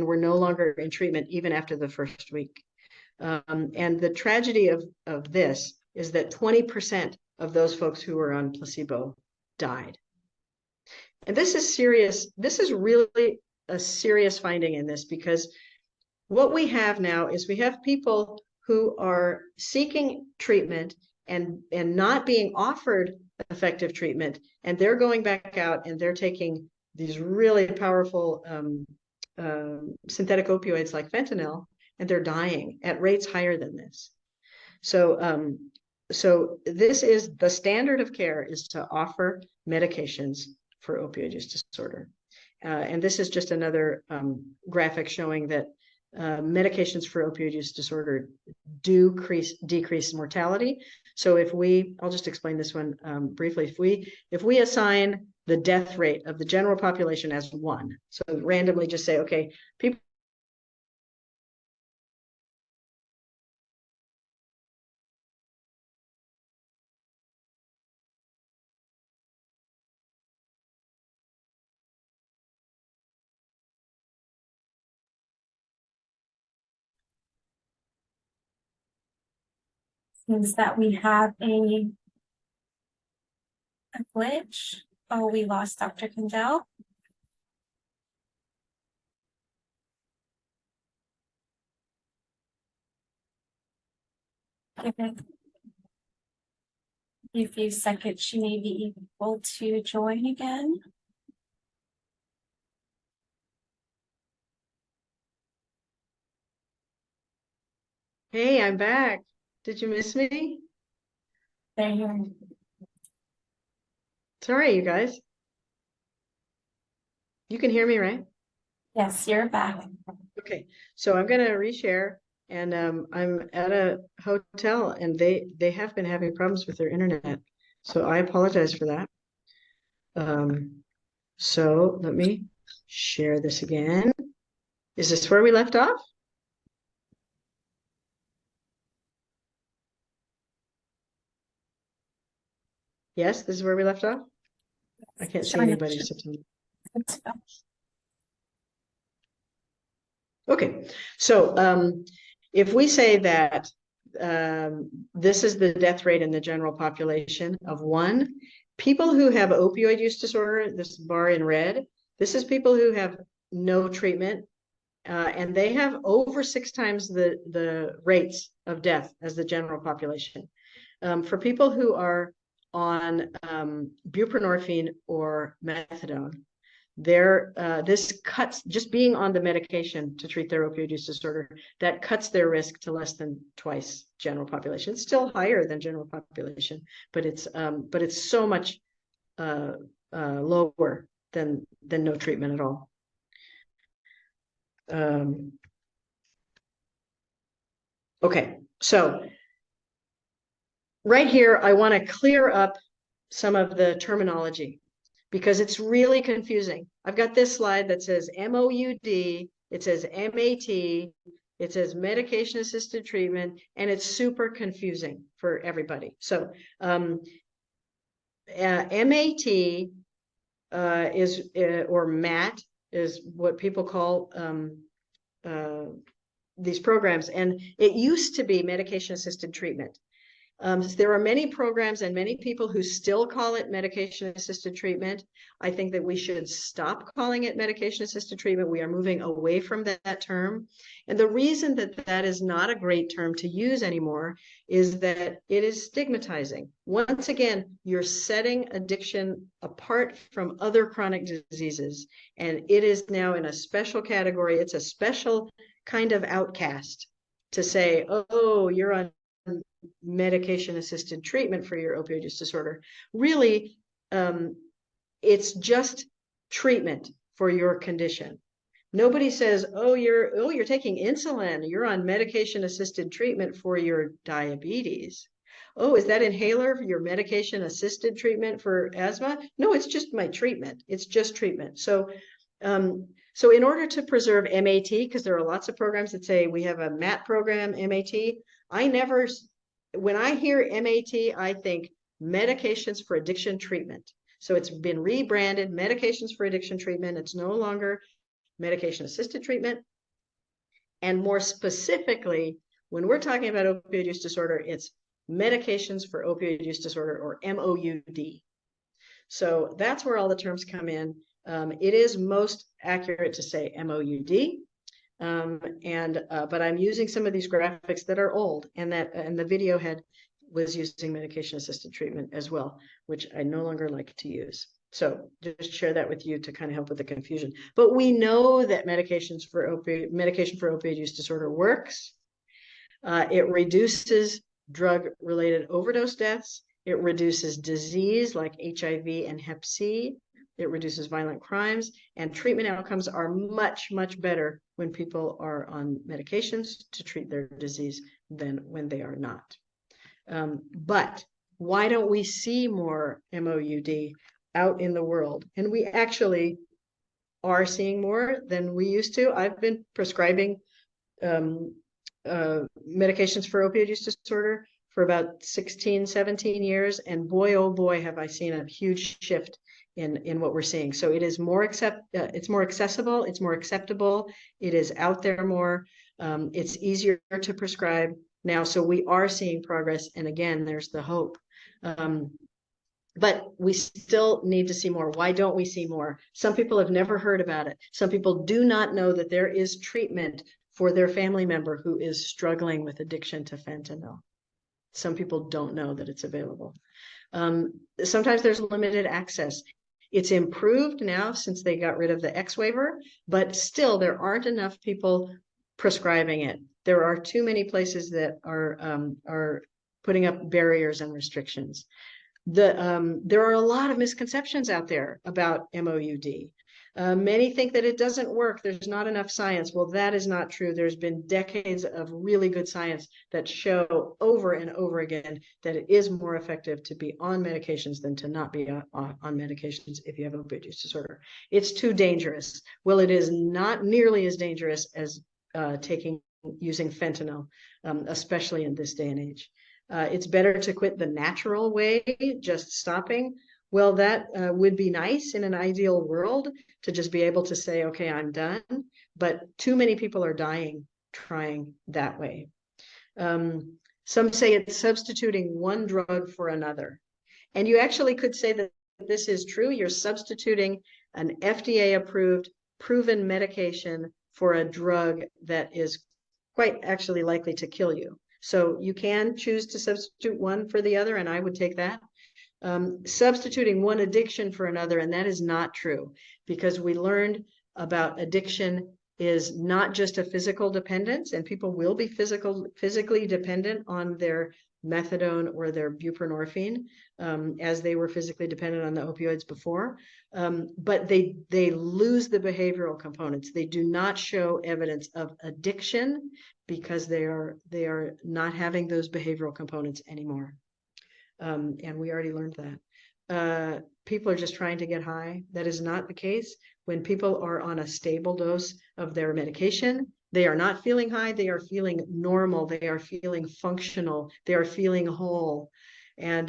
were no longer in treatment even after the first week. And the tragedy of this is that 20% of those folks who were on placebo died. And this is serious. This is really a serious finding in this, because what we have now is we have people who are seeking treatment and not being offered effective treatment, and they're going back out and they're taking these really powerful synthetic opioids like fentanyl, and they're dying at rates higher than this. So this is the standard of care, is to offer medications for opioid use disorder. And this is just another graphic showing that medications for opioid use disorder do decrease mortality. So I'll just explain this one briefly. If we assign the death rate of the general population as 1, so randomly just say, okay, people Seems that we have a glitch. Oh, we lost Dr. Kandel. In a few seconds, she may be able to join again. Hey, I'm back. Did you miss me? There you are. Sorry, you guys. You can hear me, right? Yes, you're back. Okay, so I'm gonna reshare, and I'm at a hotel, and they have been having problems with their internet, so I apologize for that. So let me share this again. Is this where we left off? Yes, this is where we left off. I can't see anybody. Okay, so if we say that this is the death rate in the general population of 1, people who have opioid use disorder, this bar in red, this is people who have no treatment, and they have over 6 times the rates of death as the general population. For people who are on buprenorphine or methadone, this cuts, just being on the medication to treat their opioid use disorder, that cuts their risk to less than twice general population. It's still higher than general population, but it's so much lower than no treatment at all. Okay, so right here, I want to clear up some of the terminology because it's really confusing. I've got this slide that says MOUD, it says MAT, it says medication assisted treatment, and it's super confusing for everybody. So MAT or MAT is what people call these programs, and it used to be medication assisted treatment. There are many programs and many people who still call it medication assisted treatment. I think that we should stop calling it medication assisted treatment. We are moving away from that term. And the reason that that is not a great term to use anymore is that it is stigmatizing. Once again, you're setting addiction apart from other chronic diseases, and it is now in a special category. It's a special kind of outcast to say, oh, you're on medication assisted treatment for your opioid use disorder. Really, it's just treatment for your condition. Nobody says, oh, you're taking insulin, you're on medication assisted treatment for your diabetes. Oh, is that inhaler for your medication assisted treatment for asthma? No, it's just my treatment. It's just treatment. So in order to preserve MAT, because there are lots of programs that say we have a MAT program, MAT, when I hear MAT, I think medications for addiction treatment. So it's been rebranded medications for addiction treatment. It's no longer medication assisted treatment. And more specifically, when we're talking about opioid use disorder, it's medications for opioid use disorder, or MOUD. So that's where all the terms come in. It is most accurate to say MOUD. But I'm using some of these graphics that are old, and the video head was using medication assisted treatment as well, which I no longer like to use. So just share that with you to kind of help with the confusion. But we know that medication for opioid use disorder works. It reduces drug-related overdose deaths. It reduces disease like HIV and Hep C. It reduces violent crimes, and treatment outcomes are much, much better when people are on medications to treat their disease than when they are not. But why don't we see more MOUD out in the world? And we actually are seeing more than we used to. I've been prescribing medications for opioid use disorder for about 16, 17 years. And boy, oh boy, have I seen a huge shift in what we're seeing. So it is more it's more accessible, it's more acceptable, it is out there more, it's easier to prescribe now. So we are seeing progress. And again, there's the hope. But we still need to see more. Why don't we see more? Some people have never heard about it. Some people do not know that there is treatment for their family member who is struggling with addiction to fentanyl. Some people don't know that it's available. Sometimes there's limited access. It's improved now since they got rid of the X waiver, but still there aren't enough people prescribing it. There are too many places that are putting up barriers and restrictions. There are a lot of misconceptions out there about MOUD. Many think that it doesn't work. There's not enough science. Well, that is not true. There's been decades of really good science that show over and over again that it is more effective to be on medications than to not be on medications if you have opioid use disorder. It's too dangerous. Well, it is not nearly as dangerous as using fentanyl, especially in this day and age. It's better to quit the natural way, just stopping. Well, that would be nice in an ideal world to just be able to say, okay, I'm done. But too many people are dying trying that way. Some say it's substituting one drug for another. And you actually could say that this is true. You're substituting an FDA-approved, proven medication for a drug that is quite actually likely to kill you. So you can choose to substitute one for the other, and I would take that. Substituting one addiction for another, and that is not true, because we learned about addiction is not just a physical dependence, and people will be physically dependent on their methadone or their buprenorphine, as they were physically dependent on the opioids before. But they lose the behavioral components. They do not show evidence of addiction because they are not having those behavioral components anymore. And we already learned that. People are just trying to get high. That is not the case. When people are on a stable dose of their medication, they are not feeling high. They are feeling normal. They are feeling functional. They are feeling whole, and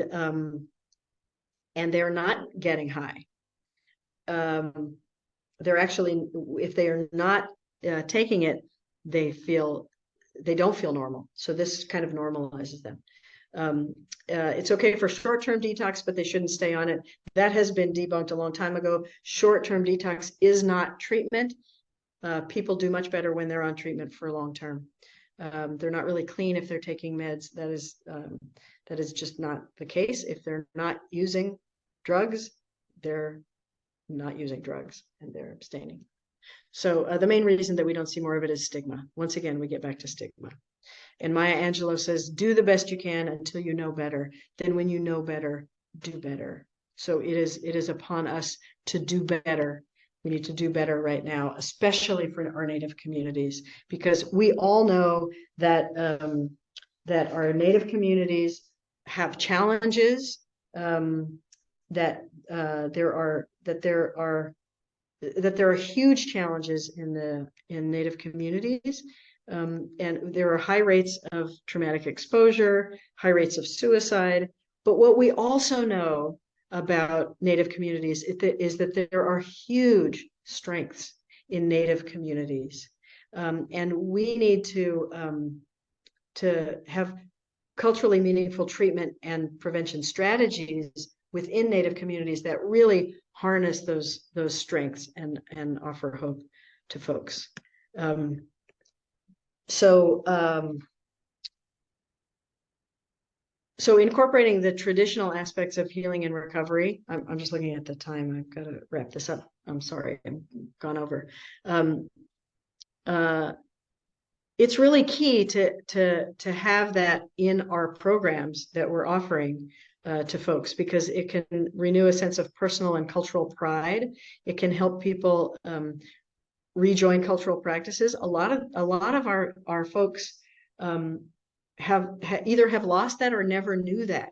they're not getting high. They're actually, if they are not taking it, they don't feel normal. So this kind of normalizes them. It's okay for short-term detox, but they shouldn't stay on it. That has been debunked a long time ago. Short-term detox is not treatment. People do much better when they're on treatment for long-term. They're not really clean if they're taking meds. That is just not the case. If they're not using drugs, they're not using drugs and they're abstaining. So the main reason that we don't see more of it is stigma. Once again, we get back to stigma. And Maya Angelou says, do the best you can until you know better. Then when you know better, do better. So it is upon us to do better. We need to do better right now, especially for our Native communities, because we all know that that our Native communities have challenges, that there are huge challenges in Native communities. And there are high rates of traumatic exposure, high rates of suicide. But what we also know about Native communities is that there are huge strengths in Native communities. And we need to have culturally meaningful treatment and prevention strategies within Native communities that really harness those strengths and offer hope to folks. So incorporating the traditional aspects of healing and recovery, I'm just looking at the time. I've got to wrap this up. I'm sorry, I've gone over. It's really key to have that in our programs that we're offering to folks, because it can renew a sense of personal and cultural pride. It can help people rejoin cultural practices. A lot of our folks either have lost that or never knew that.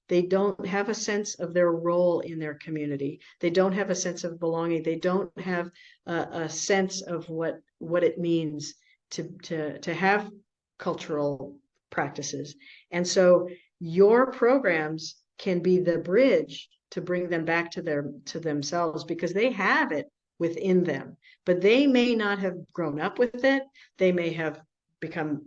They don't have a sense of their role in their community. They don't have a sense of belonging. They don't have a sense of what it means to have cultural practices. And so your programs can be the bridge to bring them back to themselves, because they have it within them, but they may not have grown up with it. They may have become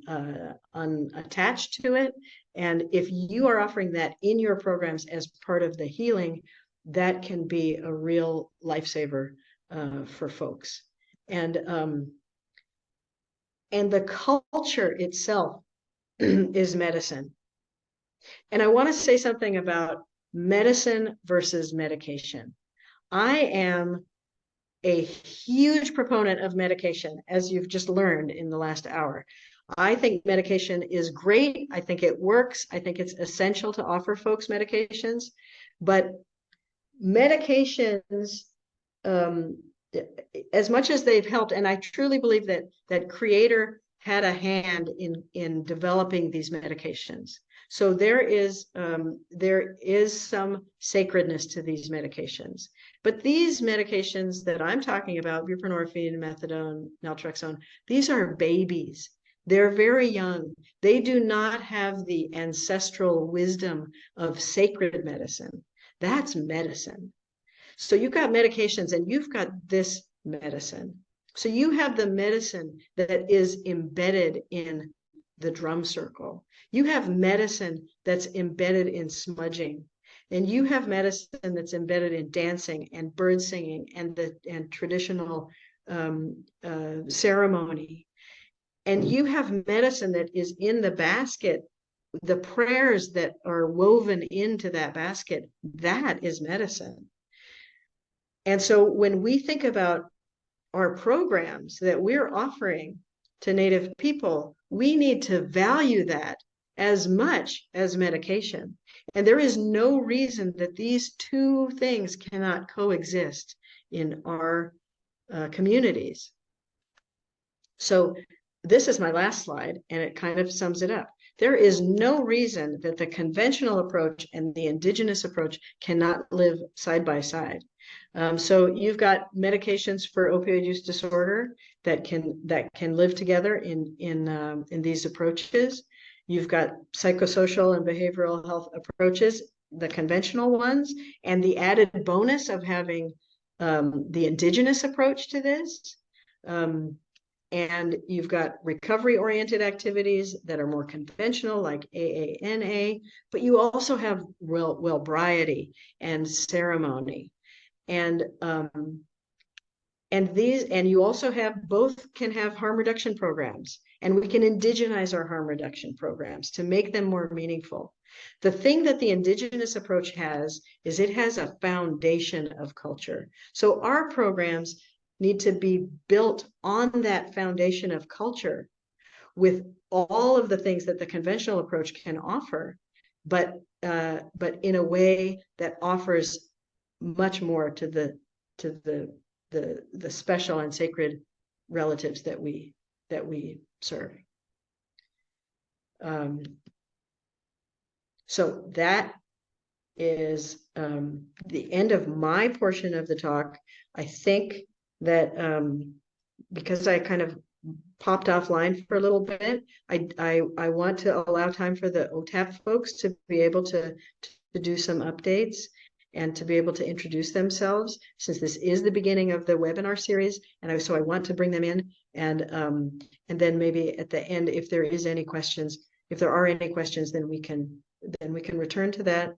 unattached to it. And if you are offering that in your programs as part of the healing, that can be a real lifesaver for folks. And the culture itself is medicine. And I want to say something about medicine versus medication. I am a huge proponent of medication, as you've just learned in the last hour. I think medication is great. I think it works. I think it's essential to offer folks medications, but medications, as much as they've helped, and I truly believe that Creator had a hand in developing these medications. So there is some sacredness to these medications. But these medications that I'm talking about, buprenorphine, methadone, naltrexone, these are babies. They're very young. They do not have the ancestral wisdom of sacred medicine. That's medicine. So you've got medications and you've got this medicine. So you have the medicine that is embedded in the drum circle. You have medicine that's embedded in smudging. And you have medicine that's embedded in dancing and bird singing and traditional ceremony. And you have medicine that is in the basket, the prayers that are woven into that basket. That is medicine. And so when we think about our programs that we're offering to Native people, we need to value that as much as medication. And there is no reason that these two things cannot coexist in our communities. So this is my last slide, and it kind of sums it up. There is no reason that the conventional approach and the indigenous approach cannot live side by side. So you've got medications for opioid use disorder that can live together in these approaches. You've got psychosocial and behavioral health approaches, the conventional ones, and the added bonus of having the indigenous approach to this. And you've got recovery-oriented activities that are more conventional, like AANA, but you also have wellbriety and ceremony. And you also have, both can have harm reduction programs, and we can indigenize our harm reduction programs to make them more meaningful. The thing that the indigenous approach has is it has a foundation of culture. So our programs need to be built on that foundation of culture with all of the things that the conventional approach can offer, but in a way that offers much more to the special and sacred relatives that we serve. So that is the end of my portion of the talk. I think that because I kind of popped offline for a little bit, I want to allow time for the OTAP folks to be able to do some updates and to be able to introduce themselves, since this is the beginning of the webinar series. And so I want to bring them in, and then maybe at the end, if there is any questions, if there are any questions, then we can return to that.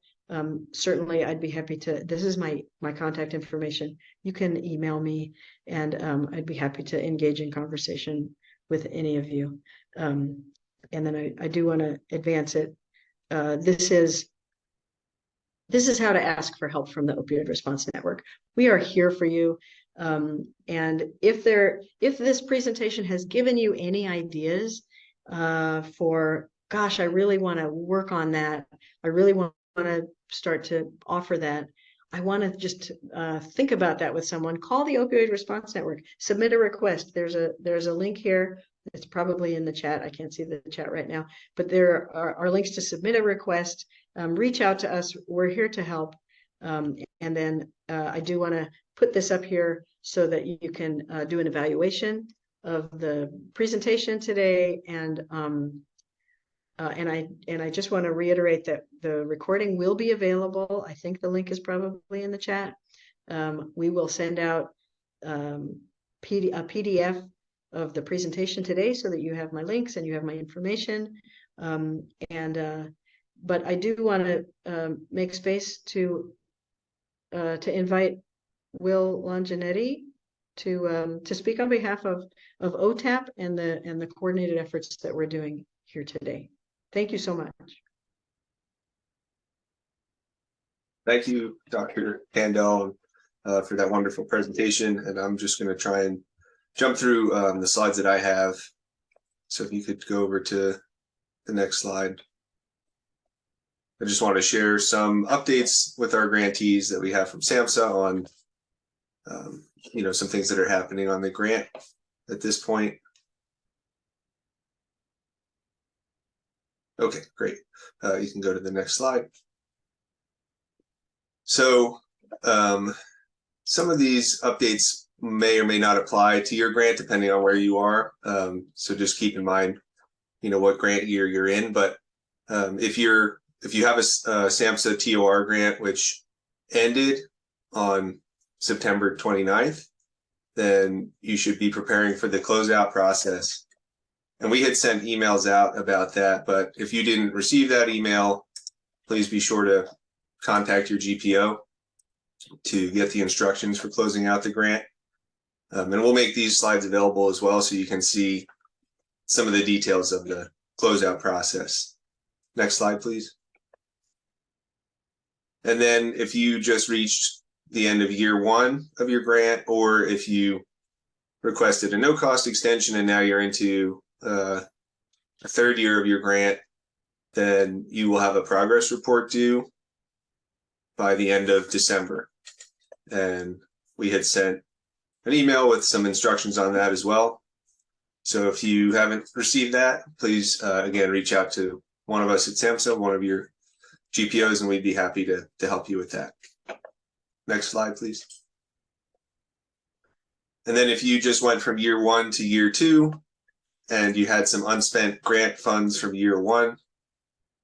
Certainly, I'd be happy to. This is my contact information. You can email me, and I'd be happy to engage in conversation with any of you. And then I do want to advance it. This is how to ask for help from the Opioid Response Network. We are here for you. And if this presentation has given you any ideas for, gosh, I really want to work on that, I really want to start to offer that, I want to just think about that with someone, call the Opioid Response Network, submit a request. There's a link here. It's probably in the chat. I can't see the chat right now, but there are links to submit a request. Reach out to us. We're here to help. And then I do want to put this up here so that you can do an evaluation of the presentation today. And I just want to reiterate that the recording will be available. I think the link is probably in the chat. We will send out a PDF of the presentation today so that you have my links and you have my information. But I do want to make space to invite Will Longinetti to speak on behalf of OTAP and the coordinated efforts that we're doing here today. Thank you so much. Thank you, Dr. Kandel, for that wonderful presentation. And I'm just going to try and jump through the slides that I have. So if you could go over to the next slide. I just want to share some updates with our grantees that we have from SAMHSA on, some things that are happening on the grant at this point. Okay, great. You can go to the next slide. So some of these updates may or may not apply to your grant depending on where you are. So just keep in mind, what grant year you're in. But if you have a SAMHSA TOR grant which ended on September 29th, then you should be preparing for the closeout process. And we had sent emails out about that, but if you didn't receive that email, please be sure to contact your GPO to get the instructions for closing out the grant. And we'll make these slides available as well so you can see some of the details of the closeout process. Next slide, please. And then if you just reached the end of year one of your grant, or if you requested a no-cost extension and now you're into a third year of your grant, then you will have a progress report due by the end of December. And we had sent an email with some instructions on that as well. So if you haven't received that, please, again, reach out to one of us at SAMHSA, one of your GPOs, and we'd be happy to help you with that. Next slide, please. And then if you just went from year one to year two, and you had some unspent grant funds from year one,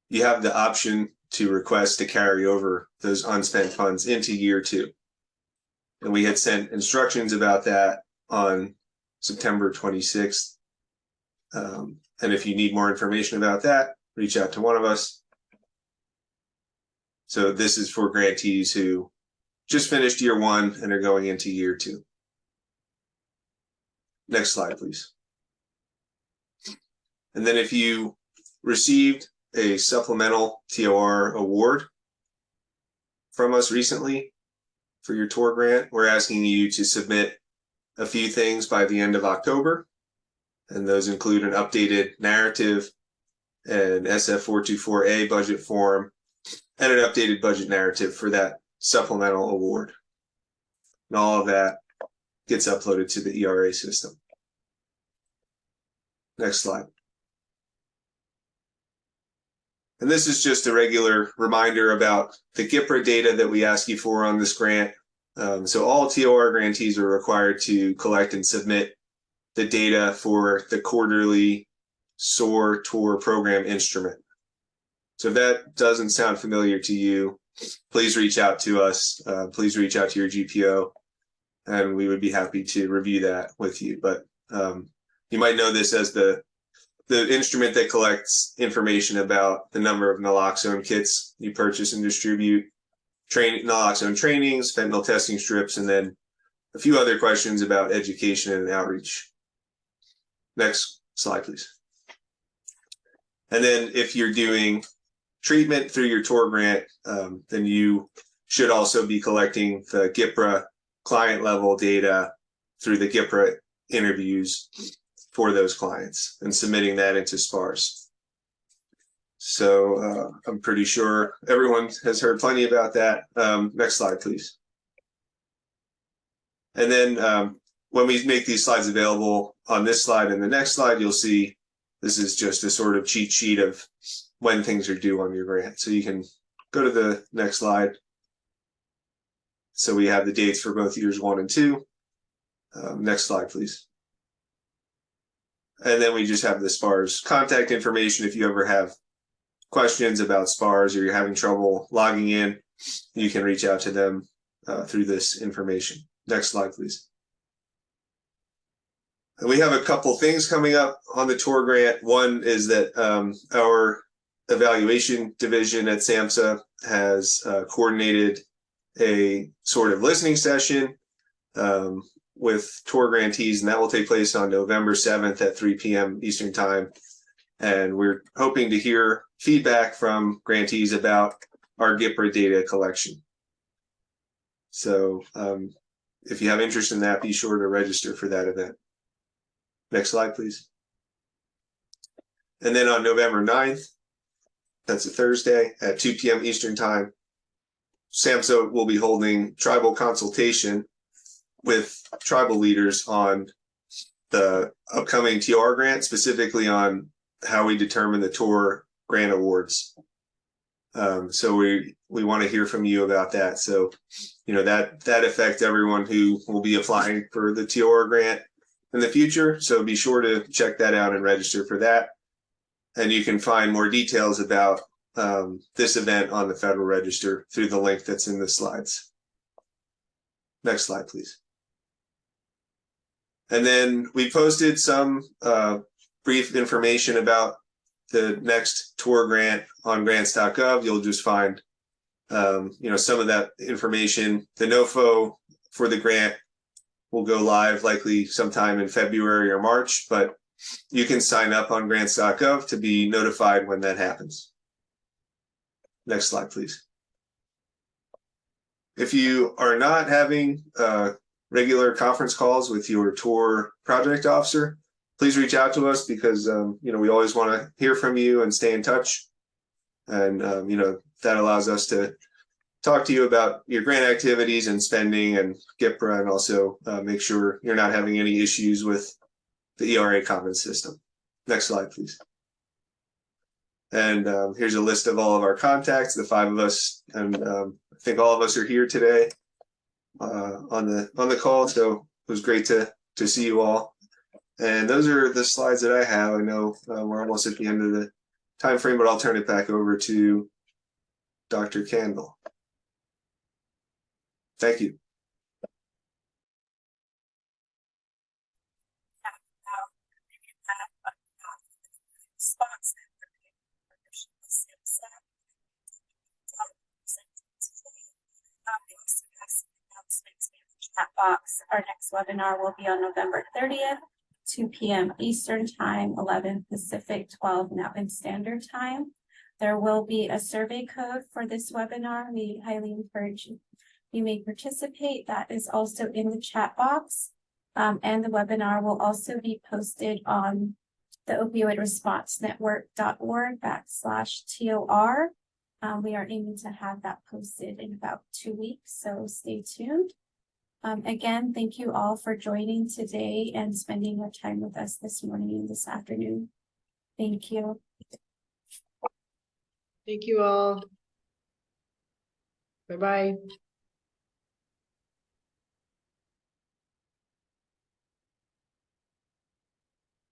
you have the option to request to carry over those unspent funds into year two. And we had sent instructions about that on September 26th. And if you need more information about that, reach out to one of us. So this is for grantees who just finished year one and are going into year two. Next slide, please. And then if you received a supplemental TOR award from us recently for your TOR grant, we're asking you to submit a few things by the end of October. And those include an updated narrative, an SF424A budget form, and an updated budget narrative for that supplemental award. And all of that gets uploaded to the ERA system. Next slide. And this is just a regular reminder about the GPRA data that we ask you for on this grant. So all TOR grantees are required to collect and submit the data for the quarterly SOAR TOR program instrument. So if that doesn't sound familiar to you, please reach out to us. Please reach out to your GPO, and we would be happy to review that with you. But you might know this as the instrument that collects information about the number of naloxone kits you purchase and distribute, naloxone trainings, fentanyl testing strips, and then a few other questions about education and outreach. Next slide, please. And then if you're doing treatment through your TOR grant, then you should also be collecting the GPRA client level data through the GPRA interviews for those clients and submitting that into SPARS. So I'm pretty sure everyone has heard plenty about that. Next slide, please. And then when we make these slides available on this slide and the next slide, you'll see this is just a sort of cheat sheet of when things are due on your grant. So you can go to the next slide. So we have the dates for both years 1 and 2. Next slide, please. And then we just have the SPARS contact information. If you ever have questions about SPARS or you're having trouble logging in, you can reach out to them through this information. Next slide, please. And we have a couple things coming up on the TOR grant. One is that our evaluation division at SAMHSA has coordinated a sort of listening session with TOR grantees, and that will take place on November 7th at 3 p.m. Eastern Time. And we're hoping to hear feedback from grantees about our GPRA data collection. So if you have interest in that, be sure to register for that event. Next slide, please. And then on November 9th, that's a Thursday at 2 p.m. Eastern Time, SAMHSA will be holding tribal consultation with tribal leaders on the upcoming TOR grant, specifically on how we determine the TOR grant awards. So we want to hear from you about that. So, you know, that affects everyone who will be applying for the TOR grant in the future. So be sure to check that out and register for that. And you can find more details about this event on the Federal Register through the link that's in the slides. Next slide, please. And then we posted some brief information about the next TOR grant on grants.gov. You'll just find you know, some of that information. The NOFO for the grant will go live likely sometime in February or March, but you can sign up on grants.gov to be notified when that happens. Next slide, please. If you are not having regular conference calls with your TOR project officer, please reach out to us because you know, we always want to hear from you and stay in touch. And you know, that allows us to talk to you about your grant activities and spending and GPRA, and also make sure you're not having any issues with the ERA commons system. Next slide, please. And here's a list of all of our contacts, the 5 of us, and I think all of us are here today on the call. So it was great to see you all. And those are the slides that I have. I know we're almost at the end of the time frame, but I'll turn it back over to Dr. Kandel. Thank you. Chat box. Our next webinar will be on November 30th, 2 p.m. Eastern Time, 11 Pacific, 12 Mountain Standard Time. There will be a survey code for this webinar. We highly encourage you may participate. That is also in the chat box. And the webinar will also be posted on the opioidresponsenetwork.org/TOR. We are aiming to have that posted in about 2 weeks, so stay tuned. Again, thank you all for joining today and spending your time with us this morning and this afternoon. Thank you. Thank you all. Bye-bye.